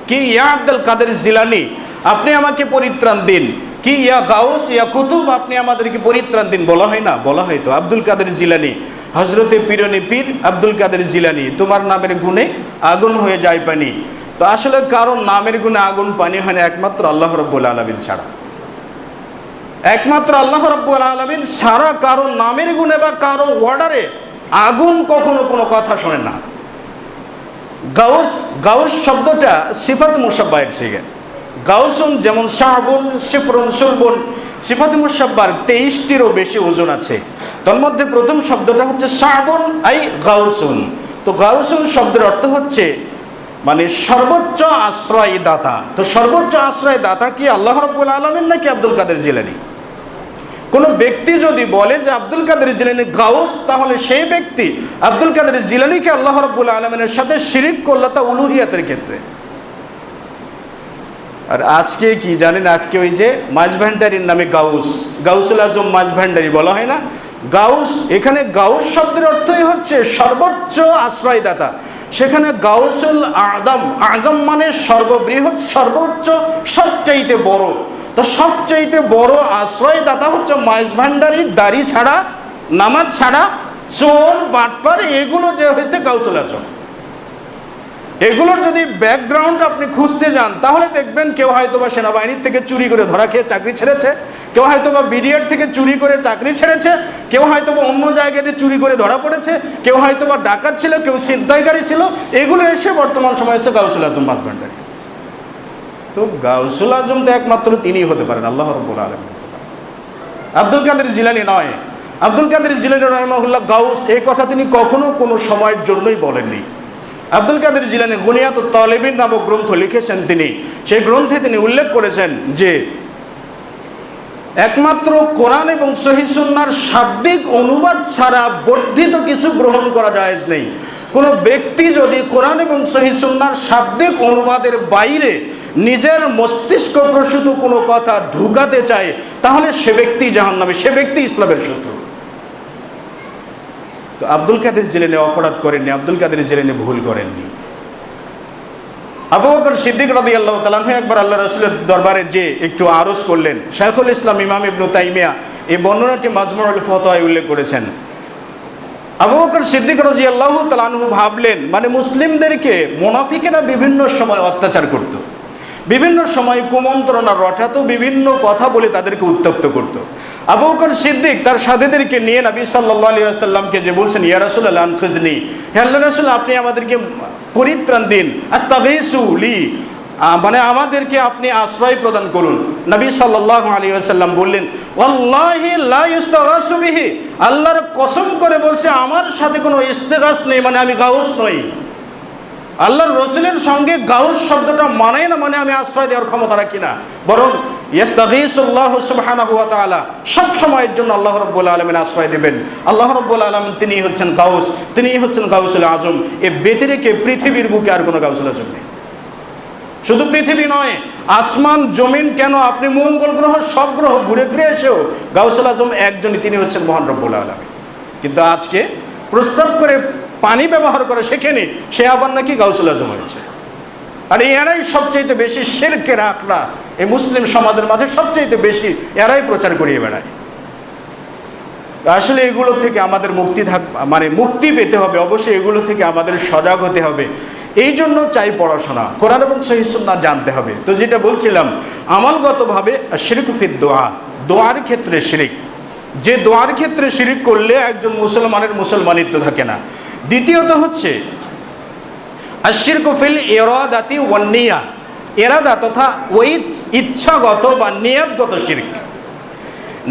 কি ইয়া আব্দুল কাদের জিলানী আপনি আমাকে পরিত্রাণ দিন, কি ইয়া গাউস ইয়া কুতুব আপনি আমাদেরকে পরিত্রাণ দিন, বলা হয় না? বলা হয় তো। আব্দুল কাদের জিলানী, হজরতে পীরনে পীর আব্দুল কাদের জিলানী, তোমার নামের গুণে আগুন হয়ে যায় পানি। তো আসলে কারণ নামের গুণে আগুন পানি হয় না একমাত্র আল্লাহ রাব্বুল আলামিন ছাড়া, একমাত্র আল্লাহ রাব্বুল আলামিন ছাড়া কারো নামের গুণে বা কারো অর্ডারে আগুন কখনো কোনো কথা শোনে না। গাউস, গাউস শব্দটা সিফাত মুশাব্বাহের থেকে। গাউসুন যেমন শাহবুন, সিফরুন, সুলবুন, সিফাত মুশাব্বার 23টিরও বেশি ওজন আছে। তার মধ্যে প্রথম শব্দটা হচ্ছে শাহবুন আই গাউসুন। তো গাউসুন শব্দের অর্থ হচ্ছে মানে সর্বোচ্চ আশ্রয় দাতা। তো সর্বোচ্চ আশ্রয় দাতা কি আল্লাহ রাব্বুল আলামিন নাকি আব্দুল কাদের জিলানী? কোনো ব্যক্তি যদি বলে যে আব্দুল কাদের জিলানী গাউস, তাহলে সেই ব্যক্তি আব্দুল কাদের জিলানীকে আল্লাহ রাব্বুল আলামিনের সাথে শিরিক করল, তা উলুহিয়াতের ক্ষেত্রে। আর আজকে কি জানেন, আজকে ওই যে মাঝ ভান্ডারির নামে গাউস, গাউসুল আজম মাঝ ভান্ডারি বলা হয় না? গাউস, এখানে গাউস শব্দের অর্থই হচ্ছে সর্বোচ্চ আশ্রয়দাতা। সেখানে গাউসুল আদম, আজম মানে সর্ববৃহৎ, সর্বোচ্চ, সবচাইতে বড়। তো সবচাইতে বড় আশ্রয়দাতা হচ্ছে মাঝ ভান্ডারি, দাড়ি ছাড়া, নামাজ ছাড়া, চোর, বাটপার, এগুলো যে হয়েছে গাউসুল আজম। এগুলোর যদি ব্যাকগ্রাউন্ড আপনি খুঁজতে যান তাহলে দেখবেন কেউ হয়তোবা সেনাবাহিনীর থেকে চুরি করে ধরা খেয়ে চাকরি ছেড়েছে, কেউ হয়তোবা বিডিআর থেকে চুরি করে চাকরি ছেড়েছে, কেউ হয়তোবা অন্য জায়গাতে চুরি করে ধরা পড়েছে, কেউ হয়তোবা ডাকাত ছিল, কেউ ছিনতাইকারী ছিল। এগুলো এসে বর্তমান সময়ে এসে গাউসুল আজম মাঝ ভান্ডারি। তো গাউসুল আজম তো একমাত্র তিনিই হতে পারেন, আল্লাহ রাব্বুল আলামিন হতে পারেন, আব্দুল কাদের জিলানী নয়। আব্দুল কাদের জিলানী রাহিমাহুল্লাহ গাউস, এই কথা তিনি কখনো কোনো সময়ের জন্যই বলেননি। আব্দুল কাদের জিলানী গুনিয়াতুত তালিবিন নামক গ্রন্থ লিখেছেন তিনি। সেই গ্রন্থে তিনি উল্লেখ করেছেন যে একমাত্র কোরআন এবং সহিহ সুন্নাহর শাব্দিক অনুবাদ ছাড়া বর্ধিত কিছু গ্রহণ করা জায়েজ নেই। কোনো ব্যক্তি যদি কোরআন এবং সহিহ সুন্নাহর শাব্দিক অনুবাদের বাইরে নিজের মস্তিষ্ক প্রসূত কোনো কথা ঢুকাতে চায় তাহলে সে ব্যক্তি জাহান্নামী, সে ব্যক্তি ইসলামের শত্রু। তো আব্দুল কাদের জিলানী অপরাধ করেননি, আব্দুল কাদের জিলানী ভুল করেননি। আবু বকর সিদ্দিক রাদিয়াল্লাহু তাআলা আনহু একবার আল্লাহ রাসূলের দরবারে যে একটু আরজ করলেন। শাইখুল ইসলাম ইমাম ইবনে তাইমিয়া এই বর্ণনাটি মাজমুউল ফাতাওয়ায় উল্লেখ করেছেন। আবু বকর সিদ্দিক রাদিয়াল্লাহু তাআলা আনহু ভাবলেন, মানে মুসলিমদেরকে মুনাফিকেরা বিভিন্ন সময় অত্যাচার করত, বিভিন্ন সময় কুমন্ত্রণা রটাতো, বিভিন্ন কথা বলে তাদেরকে উত্ত্যক্ত করত। আবু বকর সিদ্দিক তার সাথীদেরকে নিয়ে নবী সাল্লাল্লাহু আলাইহি ওয়াসাল্লামকে যে বলছেন, ইয়া রাসূলুল্লাহ আনকিযনি, হে আল্লাহর রাসূল আপনি আমাদেরকে পরিত্রাণ দিন, আস্তাগীসু লি, মানে আমাদেরকে আপনি আশ্রয় প্রদান করুন। নবী সাল্লাল্লাহু আলাইহি ওয়াসাল্লাম বললেন, ওয়াল্লাহি লা ইস্তাগাসু বিহি, আল্লাহর কসম করে বলছে আমার সাথে কোনো ইস্তেগাস নেই, মানে আমি গাউস নই। আল্লাহর রসুলের সঙ্গে গাউস শব্দটা মানায় না, মানে আমি আশ্রয় দেওয়ার ক্ষমতা রাখি না, বরং ইস্তাগীসুল্লাহু সুবহানাহু ওয়া তাআলা, সব সময়ের জন্য আল্লাহ রাব্বুল আলামিন আশ্রয় দেবেন। আল্লাহ রাব্বুল আলামিন তিনি হচ্ছেন গাউস, তিনি হচ্ছেন গাউসুল আজম। এ ব্যতিরেকে পৃথিবীর বুকে আর কোনো গাউসুল আজম নেই। শুধু পৃথিবী নয়, আসমান জমিন কেন, আপনি মঙ্গল গ্রহ সব গ্রহ ঘুরে ফিরে এসেও গাউসুল আজম একজনই, তিনি হচ্ছেন মহান রব্বুল আলামিন। কিন্তু আজকে প্রস্তাব করে পানি ব্যবহার করে সেখানে সে আবার নাকি গাউসুল আজম হয়েছে। আর এরাই সবচাইতে বেশি শিরকের আখড়া এই মুসলিম সমাজের মাঝে সবচাইতে বেশি এরাই প্রচার করিয়ে বেড়ায়। আসলে এগুলো থেকে আমাদের মুক্তি পেতে হবে, অবশ্যই এগুলো থেকে আমাদের সজাগ হতে হবে। এই জন্য চাই পড়াশোনা, কোরআন এবং সহিহ সুন্নাহ জানতে হবে। তো যেটা বলছিলাম, আমলগতভাবে শিরক ফি দোয়া, দোয়ার ক্ষেত্রে শিরিক, যে দোয়ার ক্ষেত্রে শিরিক করলে একজন মুসলমানের মুসলমানিত্ব থাকে না। দ্বিতীয়ত হচ্ছে আশিরকু ফিল ইরাদাতি ওয়ান নিয়া, ইরাদা তথা ওই ইচ্ছাগত বা নিয়তগত শিরক।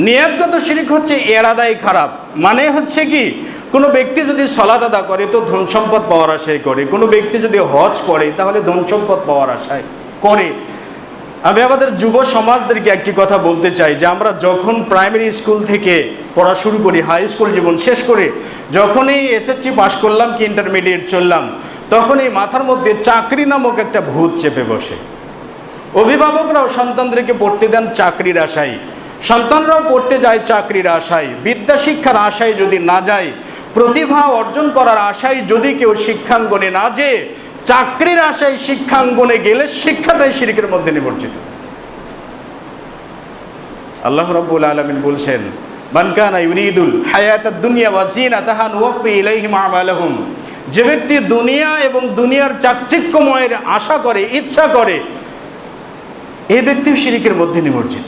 নিয়তগত শিরক হচ্ছে ইরাদাই খারাপ, মানে হচ্ছে কি, কোনো ব্যক্তি যদি সালাত আদা করে তো ধন সম্পদ পাওয়ার আশায় করে, কোনো ব্যক্তি যদি হজ করে তাহলে ধন সম্পদ পাওয়ার আশায় করে। আমি আমাদের যুব সমাজদেরকে একটি কথা বলতে চাই যে আমরা যখন প্রাইমারি স্কুল থেকে পড়া শুরু করি, হাই স্কুল জীবন শেষ করে যখনই এসএসসি পাশ করলাম কি ইন্টারমিডিয়েট চললাম, তখনই মাথার মধ্যে চাকরি নামক একটা ভূত চেপে বসে। অভিভাবকরাও সন্তানদেরকে পড়তে দেন চাকরির আশায়, সন্তানরাও পড়তে যায় চাকরির আশায়। বিদ্যা শিক্ষার আশায় যদি না যায়, প্রতিভা অর্জন করার আশায় যদি কেউ শিক্ষাঙ্গনে না যেয়ে চাকরির আশায় শিক্ষাঙ্গনে গেলে শিক্ষাটাই শিরকের মধ্যে নিমজ্জিত। আল্লাহ রাব্বুল আলামিন বলছেন, মান কানা ইউরিদুল হায়াতাদ দুনিয়া ওয়া যিনাতাহা নুওয়াফি ইলাইহিম আমালাহুম, যে ব্যক্তি দুনিয়া এবং দুনিয়ার চাকচিক্যময়ের আশা করে, ইচ্ছা করে, এই ব্যক্তিও শিরকের মধ্যে নিমজ্জিত।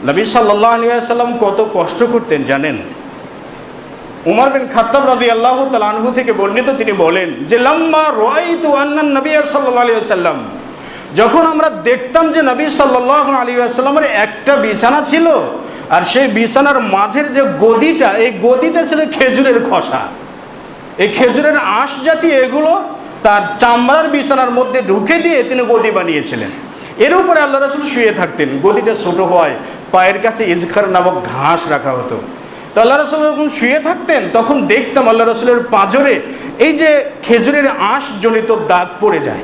নবী সাল্লাল্লাহু আলাইহি ওয়াসাল্লাম কত কষ্ট করতেন জানেন? উমর বিন খাত্তাব রাদিয়াল্লাহু তাআলা আনহু থেকে বর্ণিত, তিনি বলেন যে লাম্মা রাআইতু আন্নান নবী সাল্লাল্লাহু আলাইহি ওয়াসাল্লাম, যখন আমরা দেখতাম যে নবী সাল্লাল্লাহু আলাইহি ওয়াসাল্লামের একটা বিছানা ছিল, আর সেই বিছানার মাঝের যে গদিটা, এই গদিটা ছিল খেজুরের খোসা, এই খেজুরের আঁশ জাতীয় এগুলো তার চামড়ার বিছানার মধ্যে ঢুকে দিয়ে তিনি গদি বানিয়েছিলেন। এর উপরে আল্লাহ রাসূল শুয়ে থাকতেন। গদিটা ছোট হওয়ায় পায়ের কাছে ইজখার নামক ঘাস রাখা হতো। তো আল্লাহ রাসূল যখন শুয়ে থাকতেন তখন দেখতাম আল্লাহ রাসূলের পাঁজরে এই যে খেজুরের আঁশ জনিত দাগ পড়ে যায়।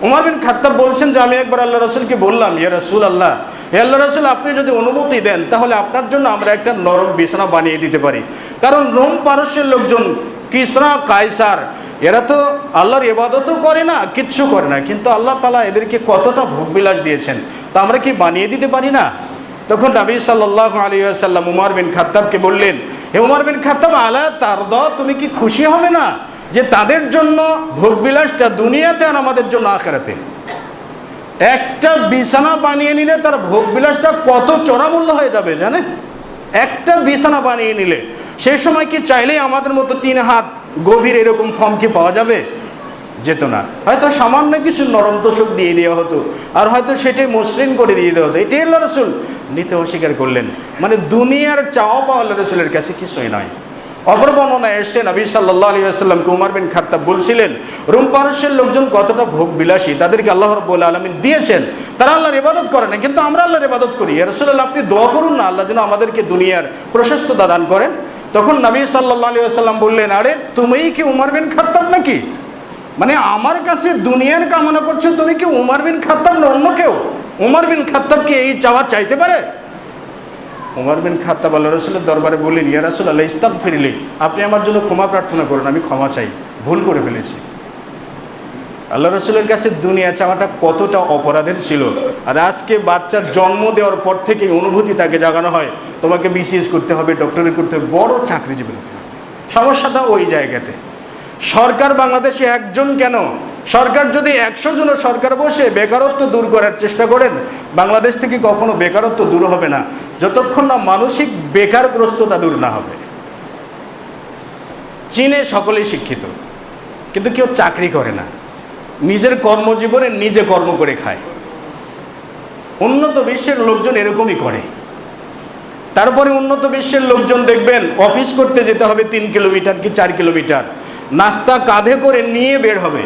উমর বিন খাত্তাব বলছেন যে আমি একবার আল্লাহ রাসূলকে বললাম, ইয়া রাসূলুল্লাহ, হে আল্লাহ রাসূল, আপনি যদি অনুমতি দেন তাহলে আপনার জন্য আমরা একটা নরম বিছানা বানিয়ে দিতে পারি। কারণ রোম পারস্যের লোকজন, কিসরা কায়সার, এরা তো আল্লাহর ইবাদতও করে না, কিচ্ছু করে না, কিন্তু আল্লাহ তাআলা এদেরকে কতটা ভোগবিলাস দিয়েছেন, তা আমরা কি বানিয়ে দিতে পারি না? তখন নবী সাল্লাল্লাহু আলাইহি ওয়াসাল্লাম উমর বিন খাত্তাবকে বললেন, হে উমর বিন খাত্তাব, আলা তারদা, তুমি কি খুশি হবে না যে তাদের জন্য ভোগবিলাসটা দুনিয়াতে আর আমাদের জন্য আখিরাতে? একটা বিছানা বানিয়ে নিলে তার ভোগবিলাসটা কত চড়া মূল্য হয়ে যাবে জানেন? একটা বিছানা বানিয়ে নিলে সেই সময় কি চাইলেই আমাদের মতো 3 হাত গভীর এরকম ফর্ম কি পাওয়া যাবে? যেত না। হয়তো সামান্য কিছু নরম তোষক দিয়ে দেওয়া হতো, আর হয়তো সেটাই মসৃণ করে দিয়ে দেওয়া হতো। এটাই আল্লাহ রাসূল নিতে অস্বীকার করলেন। মানে দুনিয়ার চাওয়া পাওয়া আল্লাহ রাসূলের কাছে কিছুই নয়। অপর বর্ণনায় এসছে নবী সাল্লাল্লাহু আলাইহি ওয়াসাল্লামকে উমর বিন খাত্তাব বলছিলেন, রোম পারস্যের লোকজন কতটা ভোগ বিলাসী, তাদেরকে আল্লাহ রাব্বুল আলামিন দিয়েছেন, তারা আল্লাহর ইবাদত করে না, কিন্তু আমরা আল্লাহর ইবাদত করি। ইয়া রাসূলুল্লাহ, আপনি দোয়া করুন না আল্লাহ যেন আমাদেরকে দুনিয়ার প্রশস্ততা দান করেন। তখন নবী সাল্লাল্লাহু আলাইহি ওয়াসাল্লাম বললেন, আরে তুমিই কি উমর বিন খাত্তাব নাকি? মানে আমার কাছে দুনিয়ার কামনা করছো, তুমি কি উমর বিন খাত্তাব না অন্য কেউ? উমর বিন খাত্তাব কি এই চাওয়া চাইতে পারে? উমর বিন খাত্তাব আল্লাহ রাসূলের দরবারে বললেন, ইয়া রাসূলুল্লাহ, ইস্তাগফিরলি, আপনি আমার জন্য ক্ষমা প্রার্থনা করুন, আমি ক্ষমা চাই, ভুল করে ফেলেছি। আল্লাহ রাসূলের কাছে দুনিয়া চাওয়াটা কতটা অপরাধের ছিল। আর আজকে বাচ্চার জন্ম দেওয়ার পর থেকে অনুভূতি তাকে জাগানো হয়, তোমাকে বিসিএস করতে হবে, ডক্টরি করতে হবে, বড় চাকরিজীবী হতে হবে। সমস্যাটা ওই জায়গাতে। সরকার বাংলাদেশে একজন কেন, সরকার যদি 100 জন সরকার বসে বেকারত্ব দূর করার চেষ্টা করেন, বাংলাদেশ থেকে কখনো বেকারত্ব দূর হবে না যতক্ষণ না মানসিক বেকারগ্রস্ততা দূর না হবে। চীনে সকলেই শিক্ষিত, কিন্তু কেউ চাকরি করে না, নিজের কর্মজীবনে নিজে কর্ম করে খায়। উন্নত বিশ্বের লোকজন এরকমই করে। তারপরে উন্নত বিশ্বের লোকজন দেখবেন অফিস করতে যেতে হবে 3 কিলোমিটার কি 4 কিলোমিটার, নাস্তা কাঁধে করে নিয়ে বের হবে,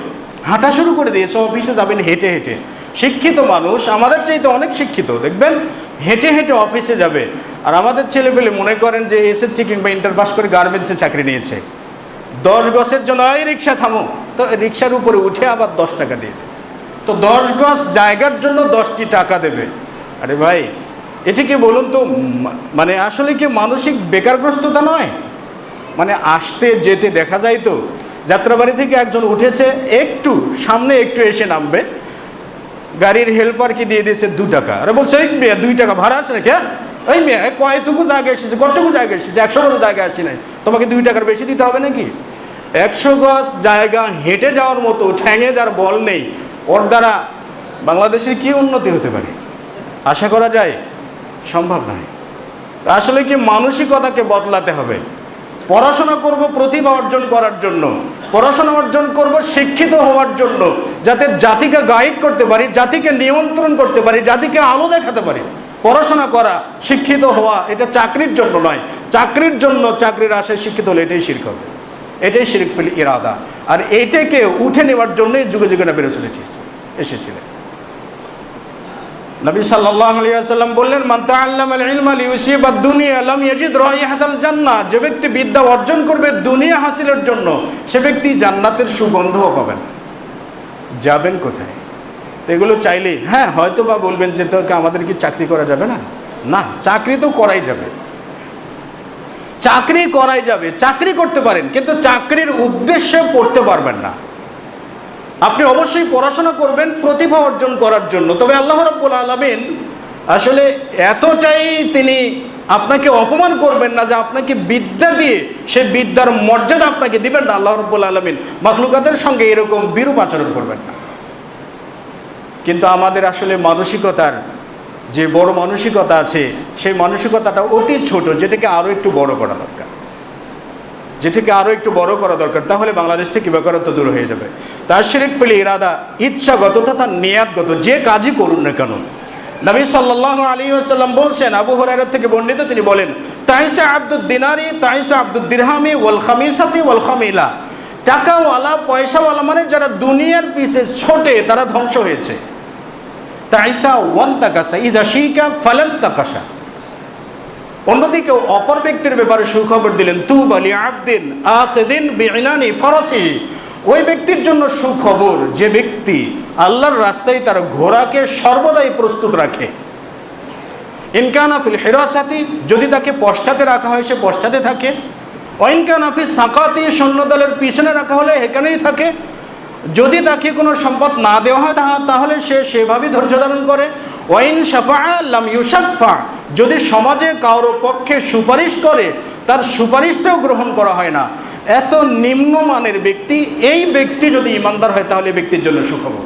হাঁটা শুরু করে দিয়েছে, অফিসে যাবেন হেঁটে হেঁটে। শিক্ষিত মানুষ আমাদের চাইতে অনেক শিক্ষিত, দেখবেন হেঁটে হেঁটে অফিসে যাবে। আর আমাদের ছেলেপেলে মনে করেন যে এসএসসি কিংবা ইন্টার পাস করে গার্মেন্টসে চাকরি নিয়েছে, 10 গজের জন্য এই রিক্সা থামো, তো রিক্সার উপরে উঠে আবার 10 টাকা দিয়ে দেবে, তো 10 গজ জায়গার জন্য 10টি টাকা দেবে। আরে ভাই, এটি কি বলুন তো, মানে আসলে কি মানসিক বেকারগ্রস্ততা নয়? মানে আসতে যেতে দেখা যায় তো, যাত্রাবাড়ি থেকে একজন উঠেছে, একটু সামনে একটু এসে নামবে, গাড়ির হেল্পারকে দিয়ে দিয়েছে 2 টাকা। আরে বলছে এই মেয়ে 2 টাকা ভাড়া আসে না কে? ওই মেয়ে কয়টুকু জায়গায় এসেছে, কতটুকু জায়গায় এসেছে, 100 গজ জায়গায় আসি নাই, তোমাকে 2 টাকার বেশি দিতে হবে নাকি? 100 গজ জায়গা হেঁটে যাওয়ার মতো ঠ্যাঙে যার বল নেই, ওর দ্বারা বাংলাদেশের কি উন্নতি হতে পারে? আশা করা যায়? সম্ভব নয়। আসলে কি মানসিকতাকে বদলাতে হবে। পড়াশোনা করব প্রতিভা অর্জন করার জন্য, পড়াশোনা অর্জন করব শিক্ষিত হওয়ার জন্য, যাতে জাতিকে গাইড করতে পারি, জাতিকে নিয়ন্ত্রণ করতে পারি, জাতিকে আলো দেখাতে পারি। পড়াশোনা করা, শিক্ষিত হওয়া, এটা চাকরির জন্য নয়। চাকরির জন্য চাকরির আশায় শিক্ষিত হলে এটাই শিরক হবে, এটাই শিরক ফিল ইরাদা। আর এইটাকে উঠে নেওয়ার জন্যই যুগে যুগে নবী রাসূল এসেছিলেন। নবী সাল্লাল্লাহু আলাইহি ওয়াসাল্লাম বললেন, মান তাআল্লামাল ইলমা লিইউসিবাদ দুনিয়া লাম ইয়াজিদ রাইহাতাল জান্নাহ। যে ব্যক্তি বিদ্যা অর্জন করবে দুনিয়া হাসিলের জন্য, সে ব্যক্তি জান্নাতের সুগন্ধও পাবে না। যাবেন কোথায়? তো এগুলো চাইলে হ্যাঁ হয়তো বা বলবেন যে তো আমাদের কি চাকরি করা যাবে না? না, চাকরি তো করাই যাবে, চাকরি করাই যাবে, চাকরি করতে পারেন, কিন্তু চাকরির উদ্দেশ্যে পড়তে পারবেন না। আপনি অবশ্যই পড়াশোনা করবেন প্রতিভা অর্জন করার জন্য, তবে আল্লাহ রাব্বুল আলামিন আসলে এতটাই তিনি আপনাকে অপমান করবেন না যে আপনাকে বিদ্যা দিয়ে সেই বিদ্যার মর্যাদা আপনাকে দিবেন না। আল্লাহ রাব্বুল আলামিন মাখলুকাতের সঙ্গে এরকম বিরূপ আচরণ করবেন না। কিন্তু আমাদের আসলে মানসিকতার যে বড় মানসিকতা আছে, সেই মানসিকতাটা অতি ছোট, যেটাকে আরও একটু বড় করা দরকার, যেটাকে আরও একটু বড় করা দরকার। তাহলে বাংলাদেশ থেকে বেকারত্ব দূর হয়ে যাবে। তার শিরক ফিল ইরাদা, ইচ্ছাগত তথা নিয়াতগত যে কাজই করুন না কেন। নবী সাল্লাল্লাহু আলাইহি ওয়াসাল্লাম বলছেন, আবু হুরায়রা থেকে বর্ণিত, তিনি বলেন, তাইসা আব্দুদ দিনারি তাইসা আব্দুদ দিরহামি ওয়াল খামিসাতি ওয়াল খামিলা। টাকাওয়ালা পয়সাওয়ালা মানে যারা দুনিয়ার পিছে ছোটে তারা ধ্বংস হয়েছে। তাইসা ওয়ান তাকাসা ইযা শিকা ফালান তাকাসা। অন্যদিকে অপর ব্যক্তির ব্যাপারে সুখবর দিলেন, তুবা লিআবদিন আখিদিন বিইনানি ফারাসিহি। ওই ব্যক্তির জন্য সুখবর যে ব্যক্তি আল্লাহর রাস্তায় তার ঘোড়াকে সর্বদাই প্রস্তুত রাখে। ইনকানা ফিল হিরাসাতি, যদি তাকে পশ্চাতে রাখা হয় সে পশ্চাতে থাকে। ওয়াইনকানা ফিস সাকাতি, সৈন্যদলের পিছনে রাখা হলে এখানেই থাকে। যদি তাকে কোনো সম্পদ না দেওয়া হয় তাহলে সে সেভাবেই ধৈর্য ধারণ করে। ওয়াইন শাফাআ লাম ইউশাফা, যদি সমাজে কারো পক্ষে সুপারিশ করে তার সুপারিশটাও গ্রহণ করা হয় না। এত নিম্নমানের ব্যক্তি, এই ব্যক্তি যদি ইমানদার হয় তাহলে ব্যক্তির জন্য সুখবর।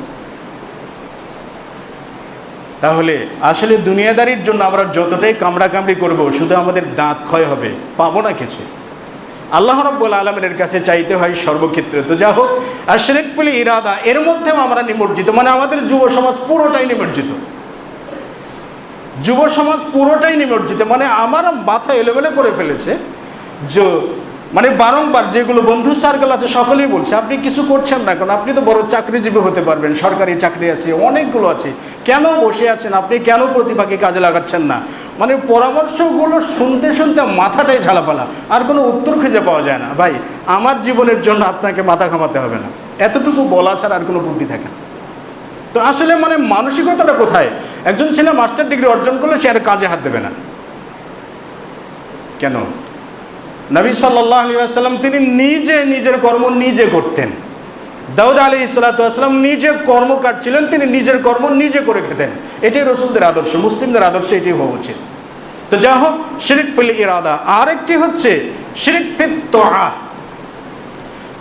তাহলে আসলে দুনিয়াদারির জন্য আমরা যতটাই কামড়াকামড়ি করব, শুধু আমাদের দাঁত ক্ষয় হবে, পাবো না কিছু। আল্লাহ রাব্বুল আলামিনের কাছে চাইতে হয় সর্বক্ষেত্রে। তো যা হোক, আর শিরক ফিল ইরাদা এর মধ্যেও আমরা নিমজ্জিত, মানে আমাদের যুব সমাজ পুরোটাই নিমজ্জিত, যুব সমাজ পুরোটাই নিমজ্জিত। মানে আমার মাথা এলোমেলো করে ফেলেছে যে মানে বারংবার যেগুলো বন্ধু সার্কেল আছে সকলেই বলছে, আপনি কিছু করছেন না কেন? আপনি তো বড় চাকরিজীবী হতে পারবেন, সরকারি চাকরি আছে, অনেকগুলো আছে, কেন বসে আছেন? আপনি কেন প্রতিভাকে কাজে লাগাচ্ছেন না? মানে পরামর্শগুলো শুনতে শুনতে মাথাটাই ঝালাপালা, আর কোনো উত্তর খুঁজে পাওয়া যায় না। ভাই, আমার জীবনের জন্য আপনাকে মাথা ঘামাতে হবে না, এতটুকু বলা ছাড়া আর কোনো বুদ্ধি থাকে না। তো আসলে মানে মানসিকতাটা কোথায়? একজন ছেলে মাস্টার ডিগ্রি অর্জন করলে সে আর কাজে হাত দেবে না কেন? নবী সাল্লাল্লাহু আলাইহি ওয়াসাল্লাম তিনি নিজে নিজের কর্ম নিজে করতেন। দাউদ আলাইহিস সালাতু ওয়াসসালাম নিজে কর্মকার ছিলেন, তিনি নিজের কর্ম নিজে করে খেতেন। এটাই রাসূলদের আদর্শ, মুসলিমদের আদর্শ এটাই হওয়া উচিত। তো যা হোক, শিরক ফিল ইরাদা। আরেকটি হচ্ছে শিরক ফিত তোয়া,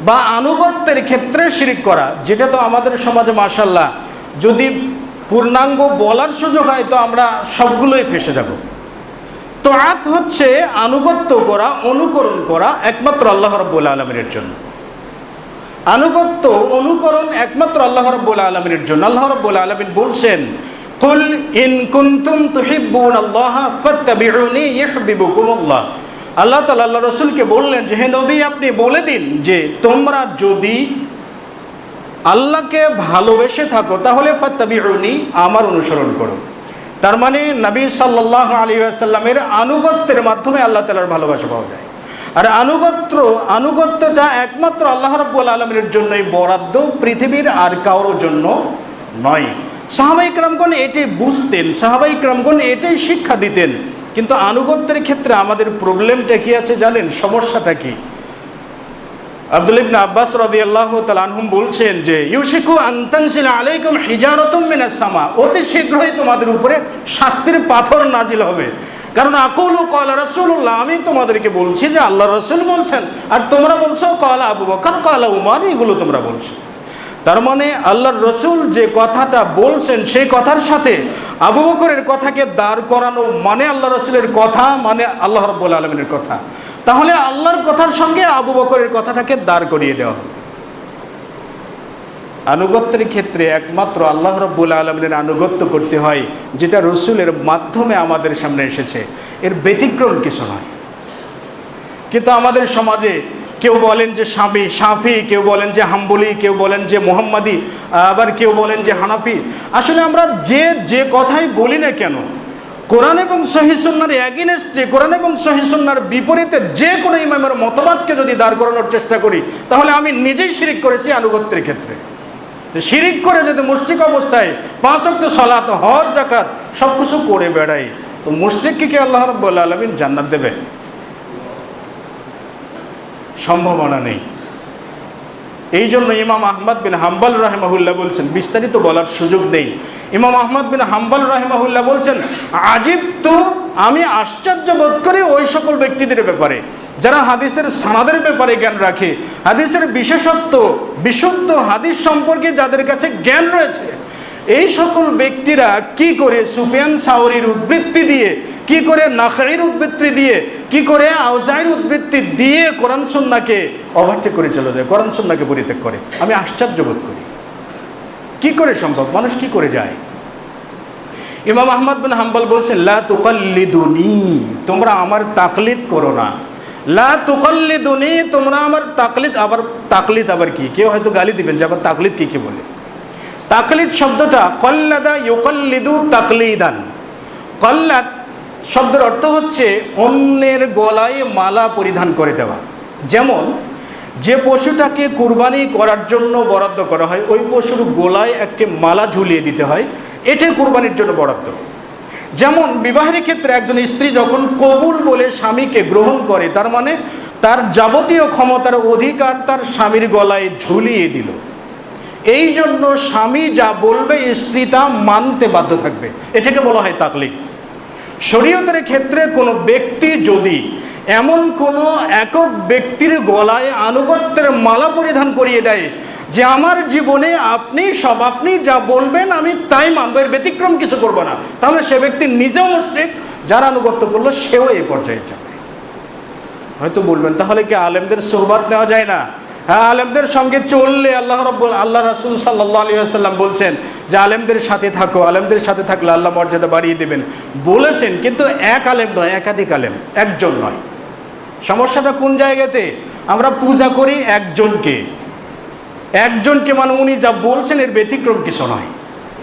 বা আনুগত্যের ক্ষেত্রে শিরিক করা, যেটা তো আমাদের সমাজে মাশাআল্লাহ যদি পূর্ণাঙ্গ বলার সুযোগ হয় তো আমরা সবগুলোই ফেসে যাব। তাআত হচ্ছে আনুগত্য করা, অনুকরণ করা একমাত্র আল্লাহ রাব্বুল আলামিনের জন্য। আনুগত্য অনুকরণ একমাত্র আল্লাহ রাব্বুল আলামিনের জন্য। আল্লাহ রাব্বুল আলামিন বলছেন, কুল ইন কুনতুম তুহিব্বুনাল্লাহা ফাত্তাবিউনি ইউহিব্বুকুমুল্লাহ। আল্লাহ তাআলা আল্লাহ রাসূলকে বললেন যে হে নবী, আপনি বলে দিন যে তোমরা যদি আল্লাহকে ভালোবেসে থাকো তাহলে ফাত্তাবিউনি, আমার অনুসরণ করো। তার মানে নবী সাল্লাল্লাহু আলাইহি ওয়াসাল্লামের আনুগত্যের মাধ্যমে আল্লাহ তাআলার ভালোবাসা পাওয়া যায়। আর আনুগত্যটা একমাত্র আল্লাহ রাব্বুল আলামিনের জন্যই বরাদ্দ, পৃথিবীর আর কারোর জন্য নয়। সাহাবায়ে কেরামগণ এটাই বুঝতেন, সাহাবায়ে কেরামগণ এটাই শিক্ষা দিতেন। কিন্তু আনুগত্যের ক্ষেত্রে আমাদের প্রবলেমটা কি আছে জানেন? সমস্যাটা কি? আব্দুল্লাহ ইবনে আব্বাস রাদিয়াল্লাহু তাআলা আনহুম বলছেন যে ইউশিকু আন তানজিলা আলাইকুম হিজারাতুম মিনাস সামা, অতি শীঘ্রই তোমাদের উপরে শাস্তির পাথর নাজিল হবে। কারণ আকুলু ক্বালা রাসূলুল্লাহ, আমি তোমাদেরকে বলছি যে আল্লাহ রাসূল বলছেন, আর তোমরা বলছো ক্বালা আবু বকর ক্বালা উমর, এগুলো তোমরা বলছো। তার মানে আল্লাহর রসুল যে কথাটা বলছেন সেই কথার সাথে আবু বকরের কথাকে দাঁড় করানো মানে আল্লাহ রসুলের কথা মানে আল্লাহ রাব্বুল আলামিনের কথা। তাহলে আল্লাহর কথার সঙ্গে আবু বকরের কথাটাকে দাঁড় করিয়ে দেওয়া হবে। আনুগত্যের ক্ষেত্রে একমাত্র আল্লাহ রাব্বুল আলামিনের আনুগত্য করতে হয়, যেটা রসুলের মাধ্যমে আমাদের সামনে এসেছে, এর ব্যতিক্রম কিছু নয়। কিন্তু আমাদের সমাজে কেউ বলেন যে শাফি, কেউ বলেন যে হাম্বলি, কেউ বলেন যে মুহাম্মাদি, আবার কেউ বলেন যে হানাফি। আসলে আমরা যে কথাই বলি না কেন, কোরআন এবং সহিহ সুন্নাহর এগেইনস্টে, কোরআন এবং সহিহ সুন্নাহর বিপরীতে যে কোনো ইমামের মতবাদকে যদি দাঁড় করানোর চেষ্টা করি তাহলে আমি নিজেই শিরিক করেছি আনুগত্যের ক্ষেত্রে। শিরিক করে যদি মুশরিক অবস্থায় 5 ওয়াক্ত সালাত, হজ, যাকাত সব কিছু করে বেড়াই, তো মুশরিককে কি আল্লাহ রাব্বুল আলামিন জান্নাত দেবে? সম্ভাবনা নেই। এই জন্য ইমাম আহমদ বিন হাম্বল রাহিমাহুল্লাহ বলছেন, বিস্তারিত বলার সুযোগ নেই। ইমাম আহমদ বিন হাম্বল রাহিমাহুল্লাহ বলছেন, আজিব তো, আমি আশ্চর্য বোধ করি ওই সকল ব্যক্তিদের ব্যাপারে যারা হাদিসের সানাদের ব্যাপারে জ্ঞান রাখে, হাদিসের বিশেষত্ব, বিশুদ্ধ হাদিস সম্পর্কে যাদের কাছে জ্ঞান রয়েছে, এই সকল ব্যক্তিরা কি করে সুফিয়ান সাওরীর উদ্ধৃতি দিয়ে, কি করে নাখাইর উদ্ধৃতি দিয়ে, কি করে আউজাইর উদ্ধৃতি দিয়ে কোরআন সুন্নাহকে ওভারটেক করে চলে যায়, কোরআন সুন্নাহকে পরিত্যাগ করে। আমি আশ্চর্য বোধ করি, কি করে সম্ভব? মানুষ কি করে যায়? ইমাম আহমদ বিন হাম্বল বলছেন, লা তুকাল্লিদুনি, তোমরা আমার তাকলিদ করো না। লা তুকাল্লিদুনি, তোমরা আমার তাকলিদ। আবার তাকলিদ আবার কি? কেউ হয়তো গালি দিবেন যে আবার তাকলিদ কি বলে। তাকলিদ শব্দটা কল্লাদা ইউকাল্লিদু তাকলিদান। কল্লাদ শব্দের অর্থ হচ্ছে অন্যের গলায় মালা পরিধান করে দেওয়া। যেমন যে পশুটাকে কুরবানি করার জন্য বরাদ্দ করা হয়, ওই পশুর গলায় একটি মালা ঝুলিয়ে দিতে হয়, এটাই কুরবানির জন্য বরাদ্দ। যেমন বিবাহের ক্ষেত্রে একজন স্ত্রী যখন কবুল বলে স্বামীকে গ্রহণ করে, তার মানে তার যাবতীয় ক্ষমতার অধিকার তার স্বামীর গলায় ঝুলিয়ে দিল। এই জন্য স্বামী যা বলবে স্ত্রী তা মানতে বাধ্য থাকবে, এটাকে বলা হয় তাকলিদ। শরীয়তের ক্ষেত্রে কোনো ব্যক্তি যদি এমন কোনো একক ব্যক্তির গলায় আনুগত্যের মালা পরিধান করিয়ে দেয় যে আমার জীবনে আপনি যা বলবেন আমি তাই মানব, এর ব্যতিক্রম কিছু করব না, তাহলে সে ব্যক্তি নিজেও মুশরিক, যার আনুগত্য করলো সেও এই পর্যায়ে যাবে। হয়তো বলবেন তাহলে কি আলেমদের সোহবত নেওয়া যায় না? হ্যাঁ, আলেমদের সঙ্গে চললে আল্লাহ রাসূল সাল্লাল্লাহু আলাইহি ওয়াসাল্লাম বলছেন যে আলেমদের সাথে থাকো, আলেমদের সাথে থাকলে আল্লাহ মর্যাদা বাড়িয়ে দেবেন বলেছেন। কিন্তু এক আলেম নয়, একাধিক আলেম, একজন নয়। সমস্যাটা কোন জায়গাতে? আমরা পূজা করি একজনকে মানে উনি যা বলছেন এর ব্যতিক্রম কিছু নয়,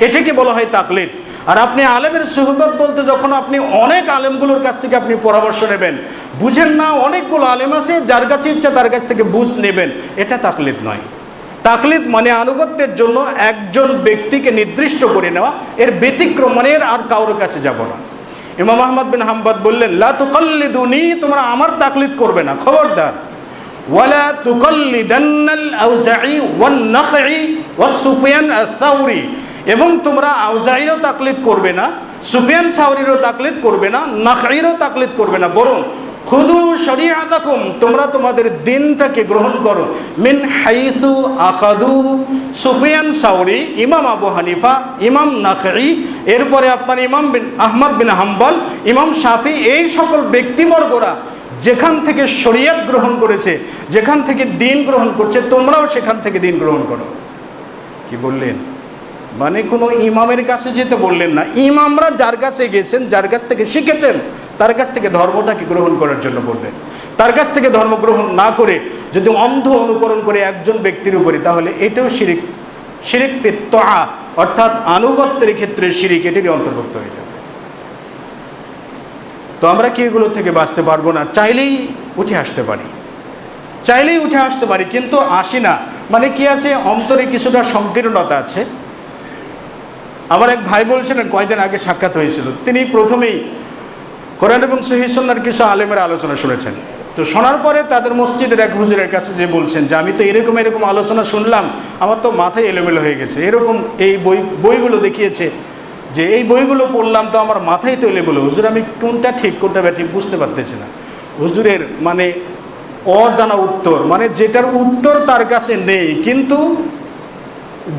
এটাকে বলা হয় তাকলিদ। আর আপনি আলেমের সুহবত বলতে যখন আপনি অনেক আলেমগুলোর কাছ থেকে আপনি পরামর্শ নেবেন, বুঝেন না, অনেকগুলো আলেম আছে যার কাছে ইচ্ছা তার কাছ থেকে বুঝ নেবেন, এটা তাকলিদ নয়। তাকলিদ মানে আনুগত্যের জন্য একজন ব্যক্তিকে নির্দিষ্ট করে নেওয়া, এর ব্যতিক্রম মানে এর আর কারোর কাছে যাব না। ইমাম আহমদ বিন হাম্বল বললেন, লা তুকাল্লিদুনি, তোমরা আমার তাকলিদ করবে না, খবরদার। ওয়ালা তুকাল্লিদান্নাল আউজাঈ ওয়ান নাখঈ ওয়াস সুফিয়ান আস-সাওরী, এবং তোমরা আউজাঈরও তাকলিদ করবে না, সুফিয়ান সাওরীরও তাকলিদ করবে না, নাখঈরও তাকলিদ করবে না, বরং খুদু শরিয়াতাকুম, তোমরা তোমাদের দিনটাকে গ্রহণ করো, মিন হাইসু আখাদু সুফিয়ান সাউরি, ইমাম আবু হানিফা, ইমাম নাখঈ, এরপরে আপনার ইমাম বিন আহমদ বিন হাম্বল, ইমাম শাফি, এই সকল ব্যক্তিবর্গরা যেখান থেকে শরিয়ত গ্রহণ করেছে, যেখান থেকে দিন গ্রহণ করছে, তোমরাও সেখান থেকে দিন গ্রহণ করো। কি বললেন? মানে কোনো ইমামের কাছে যেতে বললেন না, ইমামরা যার কাছে গেছেন, যার কাছ থেকে শিখেছেন, তার কাছ থেকে ধর্মটাকে গ্রহণ করার জন্য বললেন। তার কাছ থেকে ধর্ম গ্রহণ না করে যদি অন্ধ অনুকরণ করে একজন ব্যক্তির উপরে, তাহলে এটাও শিরিক, শিরিক ফিত তোয়া, অর্থাৎ আনুগত্যের ক্ষেত্রে শিরিক, এটিরই অন্তর্ভুক্ত হয়ে যাবে। তো আমরা কি এগুলো থেকে বাঁচতে পারবো না? চাইলেই উঠে আসতে পারি, চাইলেই উঠে আসতে পারি, কিন্তু আসি না। মানে কি আছে, অন্তরে কিছুটা সংকীর্ণতা আছে। আমার এক ভাই বলছিলেন, কয়েকদিন আগে সাক্ষাৎ হয়েছিল, তিনি প্রথমেই কোরআন এবং সহিহ সুন্নাহর কিছু আলেমের আলোচনা শুনেছেন। তো শোনার পরে তাদের মসজিদের এক হুজুরের কাছে যে বলছেন যে আমি তো এরকম এরকম আলোচনা শুনলাম, আমার তো মাথায় এলোমেলো হয়ে গেছে, এরকম এই বইগুলো দেখিয়েছে যে এই বইগুলো পড়লাম তো আমার মাথায় তো এলোমেলো, হুজুর আমি কোনটা ঠিক কোনটা ব্যাঠিক বুঝতে পারতেছি না। হুজুরের মানে অজানা উত্তর, মানে যেটার উত্তর তার কাছে নেই, কিন্তু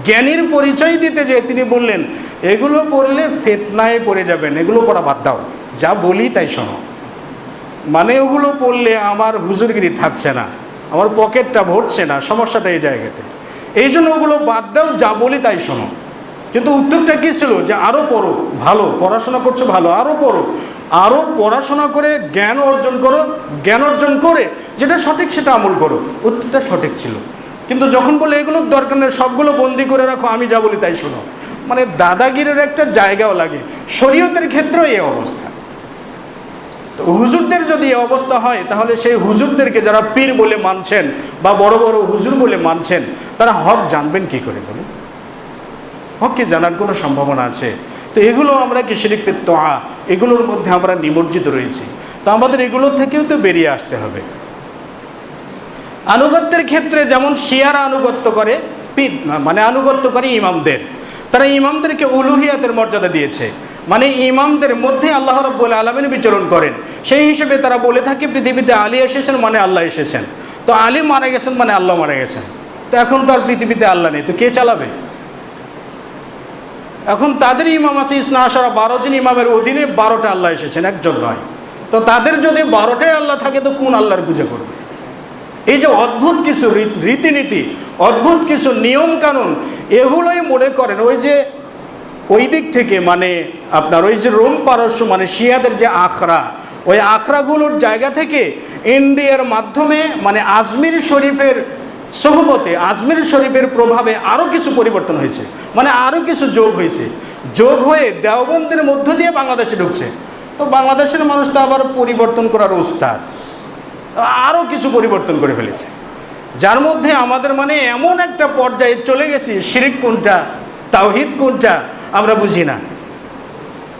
জ্ঞানীর পরিচয় দিতে যেয়ে তিনি বললেন এগুলো পড়লে ফিতনায় পড়ে যাবেন, এগুলো পড়া বাদ দাও, যা বলি তাই শোনো। মানে ওগুলো পড়লে আমার হুজুরগিরি থাকছে না, আমার পকেটটা ভরছে না, সমস্যাটা এই জায়গাতে, এই জন্য ওগুলো বাদ দাও, যা বলি তাই শোনো। কিন্তু উত্তরটা কী ছিল? যে আরও পড়ো, ভালো পড়াশোনা করছো ভালো, আরও পড়ো, আরও পড়াশোনা করে জ্ঞান অর্জন করো, জ্ঞান অর্জন করে যেটা সঠিক সেটা আমল করো। উত্তরটা সঠিক ছিল, কিন্তু যখন বলে এগুলোর দরকার নেই, সবগুলো বন্দি করে রাখো, আমি যা বলি তাই শোনো, মানে দাদাগিরির একটা জায়গাও লাগে। শরীয়তের ক্ষেত্রেও এই অবস্থা। তো হুজুরদের যদি এই অবস্থা হয়, তাহলে সেই হুজুরদেরকে যারা পীর বলে মানছেন বা বড় বড় হুজুর বলে মানছেন, তারা হক জানবেন কি করে? বলুন, হক কি জানার কোনো সম্ভাবনা আছে? তো এগুলো আমরা কি শিরক ফিত তোয়া, এগুলোর মধ্যে আমরা নিমজ্জিত রয়েছি। তো আমাদের এগুলোর থেকেও তো বেরিয়ে আসতে হবে। আনুগত্যের ক্ষেত্রে যেমন শিয়ারা আনুগত্য করে পীর, মানে আনুগত্য করে ইমামদের, তারা ইমামদেরকে উলুহিয়াতের মর্যাদা দিয়েছে, মানে ইমামদের মধ্যে আল্লাহ রাব্বুল আলামিন বিচরণ করেন। সেই হিসেবে তারা বলে থাকে পৃথিবীতে আলী এসেছেন মানে আল্লাহ এসেছেন, তো আলী মারা গেছেন মানে আল্লাহ মারা গেছেন। তো এখন তো আর পৃথিবীতে আল্লাহ নেই, তো কে চালাবে? এখন তাদের ইমাম আছে ইসনা আশারা, 12 জন ইমামের অধীনে 12টা আল্লাহ এসেছেন, একজন নয়। তো তাদের যদি 12টাই আল্লাহ থাকে, তো কোন আল্লাহর পূজা করবে? এই যে অদ্ভুত কিছু রীতিনীতি, অদ্ভুত কিছু নিয়ম কানুন, এগুলোই মনে করেন ওই যে ওই দিক থেকে, মানে আপনার ওই যে রোম পারস্য, মানে শিয়াদের যে আখড়া, ওই আখড়াগুলোর জায়গা থেকে ইন্ডিয়ার মাধ্যমে, মানে আজমির শরীফের সোহবতে, আজমির শরীফের প্রভাবে আরও কিছু পরিবর্তন হয়েছে, মানে আরও কিছু যোগ হয়েছে, যোগ হয়ে দেওবন্দের মধ্য দিয়ে বাংলাদেশে ঢুকছে। তো বাংলাদেশের মানুষ তো আবার পরিবর্তন করার উস্তাদ, আরও কিছু পরিবর্তন করে ফেলেছে, যার মধ্যে আমাদের মানে এমন একটা পর্যায়ে চলে গেছি, শিরক কোনটা তাওহীদ কোনটা আমরা বুঝি না,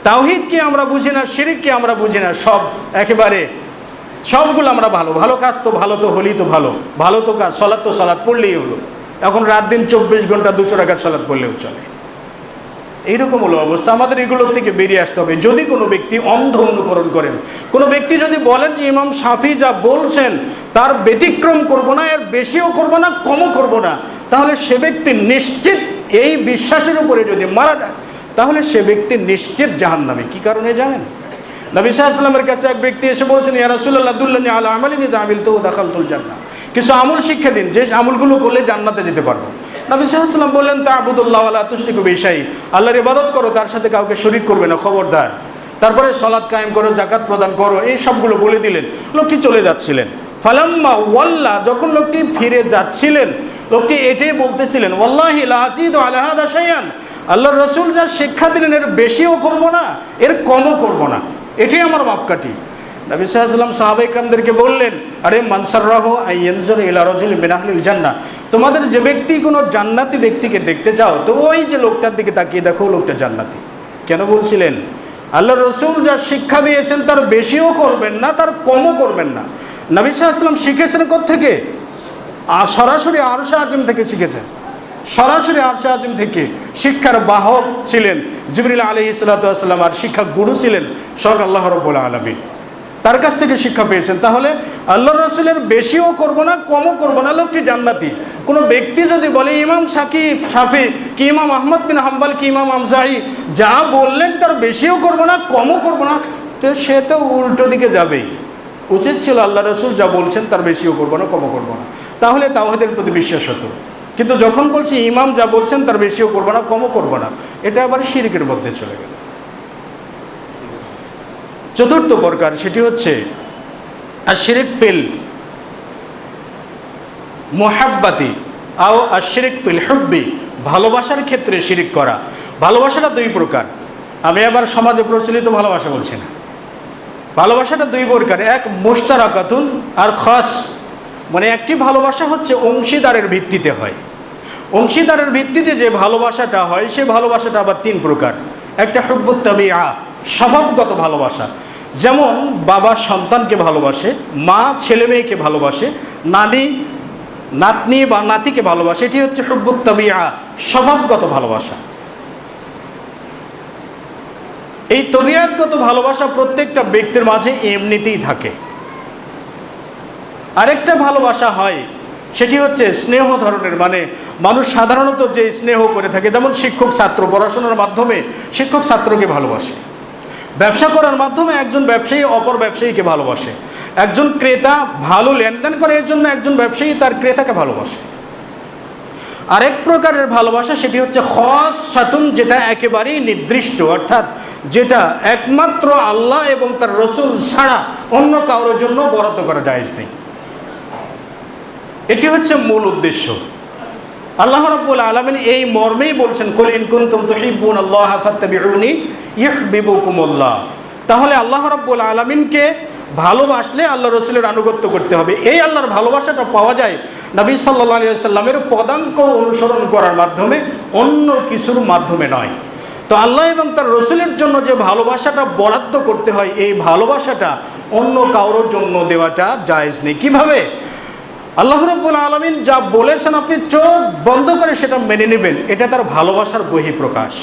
তাওহীদকে আমরা বুঝি না, শিরককে আমরা বুঝি না, সব একেবারে সবগুলো আমরা ভালো ভালো কাজ তো ভালো তো হলেই তো ভালো, ভালো তো কাজ, সলাৎ তো সলাৎ পড়লেই হলো, এখন রাত দিন 24 ঘন্টা 200 রাকাত সলাৎ পড়লেও চলে। এইরকম হলো অবস্থা। আমাদের এগুলোর থেকে বেরিয়ে আসতে হবে। যদি কোনো ব্যক্তি অন্ধ অনুকরণ করেন, কোনো ব্যক্তি যদি বলেন যে ইমাম শাফি যা বলছেন তার ব্যতিক্রম করব না, এর বেশিও করব না, কমও করব না, তাহলে সে ব্যক্তি নিশ্চিত, এই বিশ্বাসের উপরে যদি মারা যায়, তাহলে সে ব্যক্তি নিশ্চিত জাহান্নামী। কি কারণে জানেন? নবী সাল্লাল্লাহু আলাইহি ওয়াসাল্লামের কাছে এক ব্যক্তি এসে বলছেন, ইয়া রাসূলুল্লাহ দুল্লানি আলা আমালিন ইযা আমিলতুহু দাখালতুল জান্নাহ, কিছু আমল শিক্ষা দিন যে আমলগুলো করলে জান্নাতে যেতে পারবো। নবী সাল্লাল্লাহু আলাইহি ওয়াসাল্লাম বললেন, তা'বুদুল্লাহ ওয়া লা তুশরিকু বিহি শাই'আ, আল্লাহর ইবাদত করো, তার সাথে কাউকে শরীক করবে না, খবরদার। তারপরে সালাত কায়েম করো, যাকাত প্রদান করো, এই সবগুলো বলে দিলেন। লোকটি চলে যাচ্ছিলেন। ফালাম্মা ওয়াল্লা, যখন লোকটি ফিরে যাচ্ছিলেন, লোকটি এটাই বলতেছিলেন, ওয়াল্লাহি লা আযীদু আলা হাদা শাইআন, আল্লাহর রাসূল যা শিক্ষা দিলেন এর বেশিও করব না, এর কমও করব না, এটাই আমার মাপকাঠি। নবী সাল্লাল্লাহু আলাইহি ওয়াসাল্লাম সাহাবায়ে কেরামদেরকে বললেন, আরে মান সাররাহু আইয়ানজুর ইলা রাজুলিন মিন আহলিল জান্নাহ, তোমাদের যে ব্যক্তি কোনো জান্নাতি ব্যক্তিকে দেখতে চাও, তো ওই যে লোকটার দিকে তাকিয়ে দেখো, লোকটা জান্নাতি। কেন বলছিলেন? আল্লাহর রাসূল যা শিক্ষা দিয়েছেন তার বেশিও করবেন না, তার কমও করবেন না। নবী সাল্লাল্লাহু আলাইহি ওয়াসাল্লাম শিখেছেন কোত্থেকে? সরাসরি আরশে আজিম থেকে শিখেছেন, সরাসরি আরশে আজিম থেকে। শিক্ষার বাহক ছিলেন জিবরিল আলাইহিস সালাতু ওয়াস সালাম, আর শিক্ষা গুরু ছিলেন স্বয়ং আল্লাহ রাব্বুল আলামিন। তার কাছ থেকে শিক্ষা পেয়েছেন। তাহলে আল্লাহ রসুলের বেশিও করব না, কমও করব না, লোকটি জান্নাতি। কোনো ব্যক্তি যদি বলে ইমাম শাফি কি ইমাম আহমদ বিন হাম্বল কি ইমাম আমজাহি যা বললেন তার বেশিও করব না, কমও করব না, তো সে তো উল্টো দিকে যাবেই। উচিত ছিল আল্লাহ রসুল যা বলছেন তার বেশিও করব না, কমও করব না, তাহলে তাওহীদের প্রতি বিশ্বাস হতো। কিন্তু যখন বলছি ইমাম যা বলছেন তার বেশিও করব না, কমও করব না, এটা আবার শিরকের মধ্যে চলে গেল। চতুর্থ প্রকার, সেটি হচ্ছে আশরিক ফিল মুহাব্বাতি আও আশরিক ফিল হুব্বি, ভালোবাসার ক্ষেত্রে শিরিক করা। ভালোবাসাটা দুই প্রকার, আমি আবার সমাজে প্রচলিত ভালোবাসা বলছি না। ভালোবাসাটা দুই প্রকার, এক মুশতারাকাতুন আর খাস, মানে একটি ভালোবাসা হচ্ছে অংশীদারের ভিত্তিতে হয়। অংশীদারের ভিত্তিতে যে ভালোবাসাটা হয় সে ভালোবাসাটা আবার তিন প্রকার। একটা হুব্বুত তাবিআ, স্বভাবগত ভালোবাসা, যেমন বাবা সন্তানকে ভালোবাসে, মা ছেলে মেয়েকে ভালোবাসে, নানি নাতনি বা নাতিকে ভালোবাসে, এটি হচ্ছে হুব্বুত তাবিআ, স্বভাবগত ভালোবাসা। এই তবিয়াতগত ভালোবাসা প্রত্যেকটা ব্যক্তির মাঝে এমনিতেই থাকে। আরেকটা ভালোবাসা হয় সেটি হচ্ছে স্নেহ ধরনের, মানে মানুষ সাধারণত যে স্নেহ করে থাকে, যেমন শিক্ষক ছাত্র পড়াশোনার মাধ্যমে শিক্ষক ছাত্রকে ভালোবাসে, ব্যবসা করার মাধ্যমে একজন ব্যবসায়ী অপর ব্যবসায়ীকে ভালোবাসে, একজন ক্রেতা ভালো লেনদেন করে এর জন্য একজন ব্যবসায়ী তার ক্রেতাকে ভালোবাসে। আরেক প্রকারের ভালোবাসা সেটি হচ্ছে খাসাতুন, যেটা একেবারেই নির্দিষ্ট, অর্থাৎ যেটা একমাত্র আল্লাহ এবং তার রসুল ছাড়া অন্য কারোর জন্য বরাদ্দ করা জায়েজ নেই। এটি হচ্ছে মূল উদ্দেশ্য। আল্লাহ রাব্বুল আলামিন এই মর্মেই বলছেন, কুল ইন কুনতুম তুহিব্বুনাল্লাহা ফাত্তাবিউনি ইউহিব্বুকুমুল্লাহ। তাহলে আল্লাহ রাব্বুল আলামিনকে ভালোবাসলে আল্লাহ রসুলের আনুগত্য করতে হবে। এই আল্লাহর ভালোবাসাটা পাওয়া যায় নবী সাল্লাল্লাহু আলাইহি ওয়াসাল্লামের পদাঙ্ক অনুসরণ করার মাধ্যমে, অন্য কিছুর মাধ্যমে নয়। তো আল্লাহ এবং তার রসুলের জন্য যে ভালোবাসাটা বরাদ্দ করতে হয়, এই ভালোবাসাটা অন্য কারোর জন্য দেওয়াটা জায়েজ নেই। কিভাবে? আল্লাহ রাব্বুল আলামিন যা বলেছেন আপনি চোখ বন্ধ করে সেটা মেনে নেবেন, এটা তার ভালোবাসার বহিঃপ্রকাশ।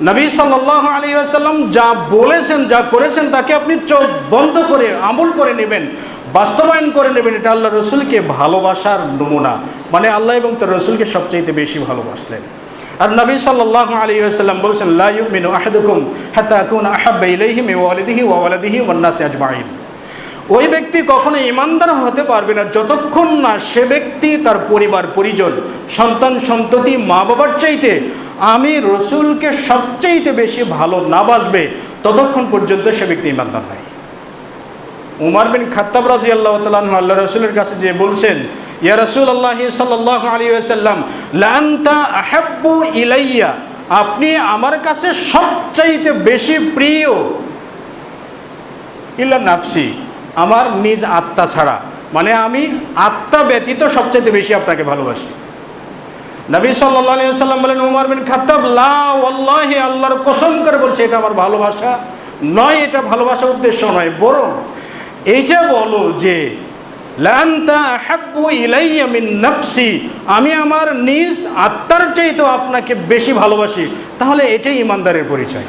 নবী সাল্লাল্লাহু আলাইহি ওয়াসাল্লাম যা বলেছেন, যা করেছেন, তাকে আপনি চোখ বন্ধ করে আমল করে নেবেন, বাস্তবায়ন করে নেবেন, এটা আল্লাহ রসুলকে ভালোবাসার নমুনা। মানে আল্লাহ এবং তার রসুলকে সবচাইতে বেশি ভালোবাসলেন। আর নবী সাল্লাল্লাহু আলাইহি ওয়াসাল্লাম বলছেন, লা ইউমিনু আহাদুকুম হাত্তা আকুনা আহাব্বা ইলাইহি মিন ওয়ালিদিহি ওয়া ওয়ালাদিহি ওয়ান নাসি আজমাইন। ওই ব্যক্তি কখনো ঈমানদার হতে পারবে না যতক্ষণ না সে ব্যক্তি তার পরিবার পরিজন, সন্তান সন্ততি, মা বাবার চাইতে আমি রসুলকে সবচাইতে বেশি ভালো না বাসবে, ততক্ষণ পর্যন্ত সে ব্যক্তি ঈমানদার নাই। উমর বিন খাত্তাব রাদিয়াল্লাহু তাআলা আনহু আল্লাহ রসুলের কাছে যে বলছেন, ইয়া রাসূলুল্লাহ সাল্লাল্লাহু আলাইহি ওয়াসাল্লাম, লা আনতা আহাব্বু ইলাইয়া, আপনি আমার কাছে সবচাইতে বেশি প্রিয়, ইল্লা নাফসি, আমার নিজ আত্মা ছাড়া, মানে আমি আত্মা ব্যতীত সবচাইতে বেশি আপনাকে ভালোবাসি। নবী সাল্লাল্লাহু আলাইহি ওয়াসাল্লাম বলেন, উমর বিন খাত্তাব, লা ওয়াল্লাহি, আল্লাহর কসম করে বলছে, এটা আমার ভালোবাসা নয়, এটা ভালোবাসার উদ্দেশ্য নয়, বরং এইটা বলো যে লা আনতা আহাব্বু ইলাইয়া মিন নাফসি, আমি আমার নিজ আত্মার চাইতেও আপনাকে বেশি ভালোবাসি। তাহলে এটাই ইমানদারের পরিচয়।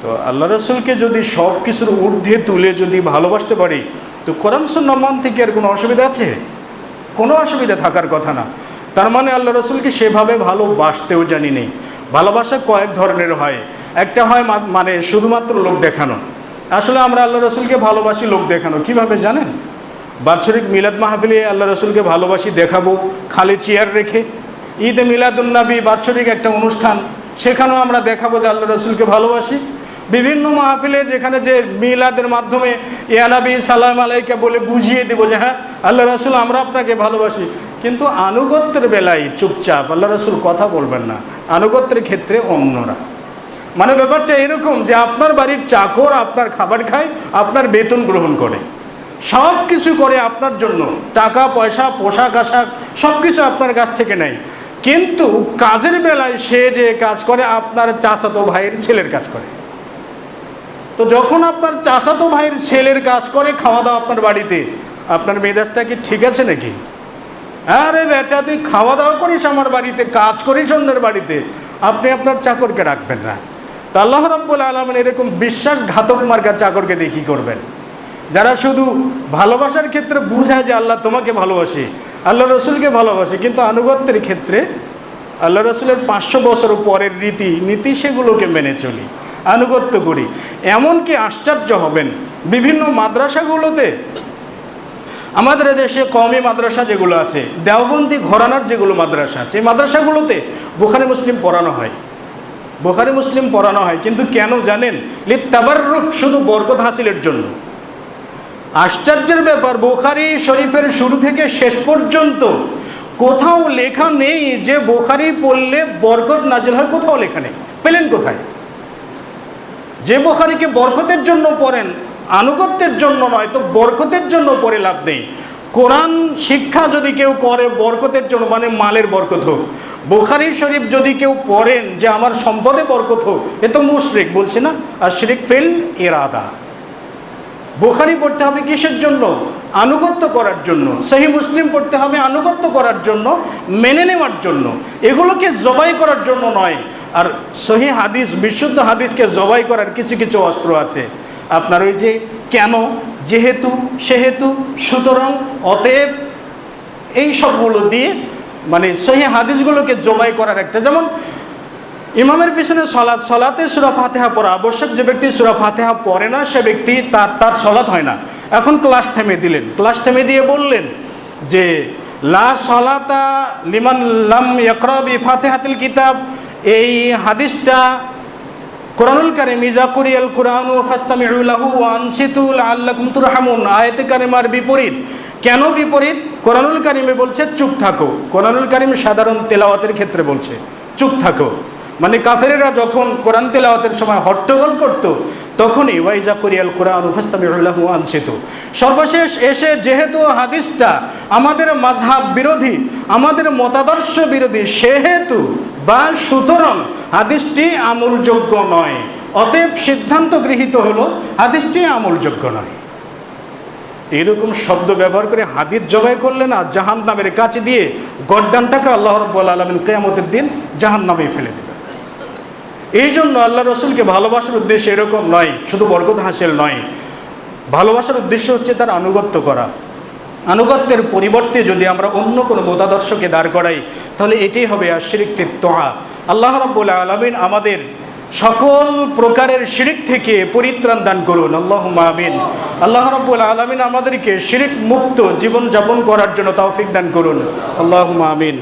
তো আল্লাহ রসুলকে যদি সব কিছুর ঊর্ধ্বে তুলে যদি ভালোবাসতে পারি, তো কোরআন সুন্নাহ মানতে কি আর কোনো অসুবিধা আছে? কোনো অসুবিধা থাকার কথা না। তার মানে আল্লাহ রসুলকে সেভাবে ভালোবাসতেও জানি নেই। ভালোবাসা কয়েক ধরনের হয়। একটা হয় মানে শুধুমাত্র লোক দেখানো। আসলে আমরা আল্লাহ রসুলকে ভালোবাসি লোক দেখানো। কিভাবে জানেন? বাৎসরিক মিলাদ মাহফিলে আল্লাহ রসুলকে ভালোবাসি দেখাবো খালি চেয়ার রেখে। ঈদে মিলাদুন্নবী বাৎসরিক একটা অনুষ্ঠান, সেখানেও আমরা দেখাবো যে আল্লাহ রসুলকে ভালোবাসি। বিভিন্ন মাহফিলে যেখানে যে মিলাদের মাধ্যমে ইয়া নবী সালাম আলাইকা বলে বুঝিয়ে দেবো যে হ্যাঁ আল্লাহ রসুল আমরা আপনাকে ভালোবাসি, কিন্তু আনুগত্যের বেলায় চুপচাপ, আল্লাহ রসুল কথা বলবেন না। আনুগত্যের ক্ষেত্রে অন্যরা, মানে ব্যাপারটা এরকম যে আপনার বাড়ির চাকর আপনার খাবার খায়, আপনার বেতন গ্রহণ করে, সব কিছু করে আপনার জন্য, টাকা পয়সা পোশাক আশাক সব কিছু আপনার কাছ থেকে নেয়, কিন্তু কাজের বেলায় সে যে কাজ করে আপনার চাচাতো ভাইয়ের ছেলের কাজ করে। তো যখন আপনার চাচাতো ভাইয়ের ছেলের কাজ করে খাওয়া দাওয়া আপনার বাড়িতে, আপনার মেজাজটা কি ঠিক আছে নাকি? আরে বেটা তুই খাওয়া দাওয়া করিস আমার বাড়িতে, কাজ করিস অন্যের বাড়িতে, আপনি আপনার চাকরকে রাখবেন না। তো আল্লাহ রাব্বুল আলামিন এরকম বিশ্বাসঘাতক মার্কা চাকরকে দিয়ে কী করবেন? যারা শুধু ভালোবাসার ক্ষেত্রে বুঝায় যে আল্লাহ তোমাকে ভালোবাসে, আল্লাহ রসুলকে ভালোবাসে, কিন্তু আনুগত্যের ক্ষেত্রে আল্লাহ রসুলের 500 বছর পরের নীতি সেগুলোকে মেনে চলি, আনুগত্য করি। এমনকি আশ্চর্য হবেন, বিভিন্ন মাদ্রাসাগুলোতে, আমাদের দেশে কওমি মাদ্রাসা যেগুলো আছে, দেওবন্দি ঘরানার যেগুলো মাদ্রাসা আছে, এই মাদ্রাসাগুলোতে বুখারী মুসলিম পড়ানো হয়, বুখারী মুসলিম পড়ানো হয়। কিন্তু কেন জানেন? লিত্তাবাররুক, শুধু বরকত হাসিলের জন্য। আশ্চর্যের ব্যাপার, বুখারী শরীফের শুরু থেকে শেষ পর্যন্ত কোথাও লেখা নেই যে বুখারী পড়লে বরকত নাজিল হয়, কোথাও লেখা নেই। পেলেন কোথায়? যে বুখারীকে বরকতের জন্য পড়েন, আনুগত্যের জন্য নয়, তো বরকতের জন্য পড়ে লাভ নেই। কোরআন শিক্ষা যদি কেউ করে বরকতের জন্য, মানে মালের বরকত হোক, বুখারী শরীফ যদি কেউ পড়েন যে আমার সম্পদে বরকত হোক, এ তো মুশরিক, বলছি না? আর শিরক ফিল ইরাদা। বুখারী পড়তে হবে কিসের জন্য? আনুগত্য করার জন্য। সহিহ মুসলিম পড়তে হবে আনুগত্য করার জন্য, মেনে নেওয়ার জন্য, এগুলোকে জবাই করার জন্য নয়। আর সহিহ হাদিস, বিশুদ্ধ হাদিসকে জবাই করার কিছু কিছু অস্ত্র আছে আপনার, ওই যে কেন, যেহেতু, সেহেতু, সুতরাং, অতএব, এই সবগুলো দিয়ে মানে সহিহ হাদিসগুলোকে জবাই করার একটা, যেমন ইমামের পিছনে সলাতে সূরা ফাতিহা পড়া আবশ্যক। যে ব্যক্তি সূরা ফাতিহা পড়ে না সে ব্যক্তি তার সলাত হয় না। এখন ক্লাস থেমে দিলেন, ক্লাস থেমে দিয়ে বললেন যে লা সলাতা লিমান লাম ইয়াকরা বি ফাতিহাতিল কিতাব, এই হাদিসটা কোরআনুল কারীম, ইজা কুরিয়াল কুরআনু ফাসতামিউ লাহু ওয়া আনসিতু লাআল্লাকুম তুরহামুন, আয়াতে কারিমার বিপরীত। কেন বিপরীত? কোরআনুল কারীমে বলছে চুপ থাকো, কোরআনুল কারীম সাধারণ তেলাওয়াতের ক্ষেত্রে বলছে চুপ থাকো। মানে কাফেরেরা যখন কোরআন তেলাওয়াতের সময় হট্টগোল করত, তখনই ওয়াইজা কুরিয়াল কুরআনু ফাসতামিউ লাহু ওয়া আনসিতু। সর্বশেষ এসে যেহেতু হাদিসটা আমাদের মাযহাব বিরোধী, আমাদের মতাদর্শ বিরোধী, সেহেতু বা সুতরাং হাদিসটি আমলযোগ্য নয়, অতএব সিদ্ধান্ত গৃহীত হলো হাদিসটি আমলযোগ্য নয়। এরকম শব্দ ব্যবহার করে হাদিস জবাই করলেন, আর জাহান্নামের কাছে দিয়ে গর্দানটাকে আল্লাহ রাব্বুল আলামিন কিয়ামতের দিন জাহান্নামে ফেলে দেবেন। এই জন্য আল্লাহ রসুলকে ভালোবাসার উদ্দেশ্য এরকম নয়, শুধু বরকত হাসিল নয়, ভালোবাসার উদ্দেশ্য হচ্ছে তার আনুগত্য করা। আনুগত্যের পরিবর্তে যদি আমরা অন্য কোনো মতাদর্শকে দাঁড় করাই, তাহলে এটাই হবে আশরিক ফিত তোয়া। আল্লাহ রাব্বুল আলামিন আমাদের সকল প্রকারের শিরিক থেকে পরিত্রাণ দান করুন, আল্লাহুম্মা আমিন। আল্লাহ রাব্বুল আলামিন আমাদেরকে শিরিক মুক্ত জীবন যাপন করার জন্য তৌফিক দান করুন, আল্লাহুম্মা আমিন।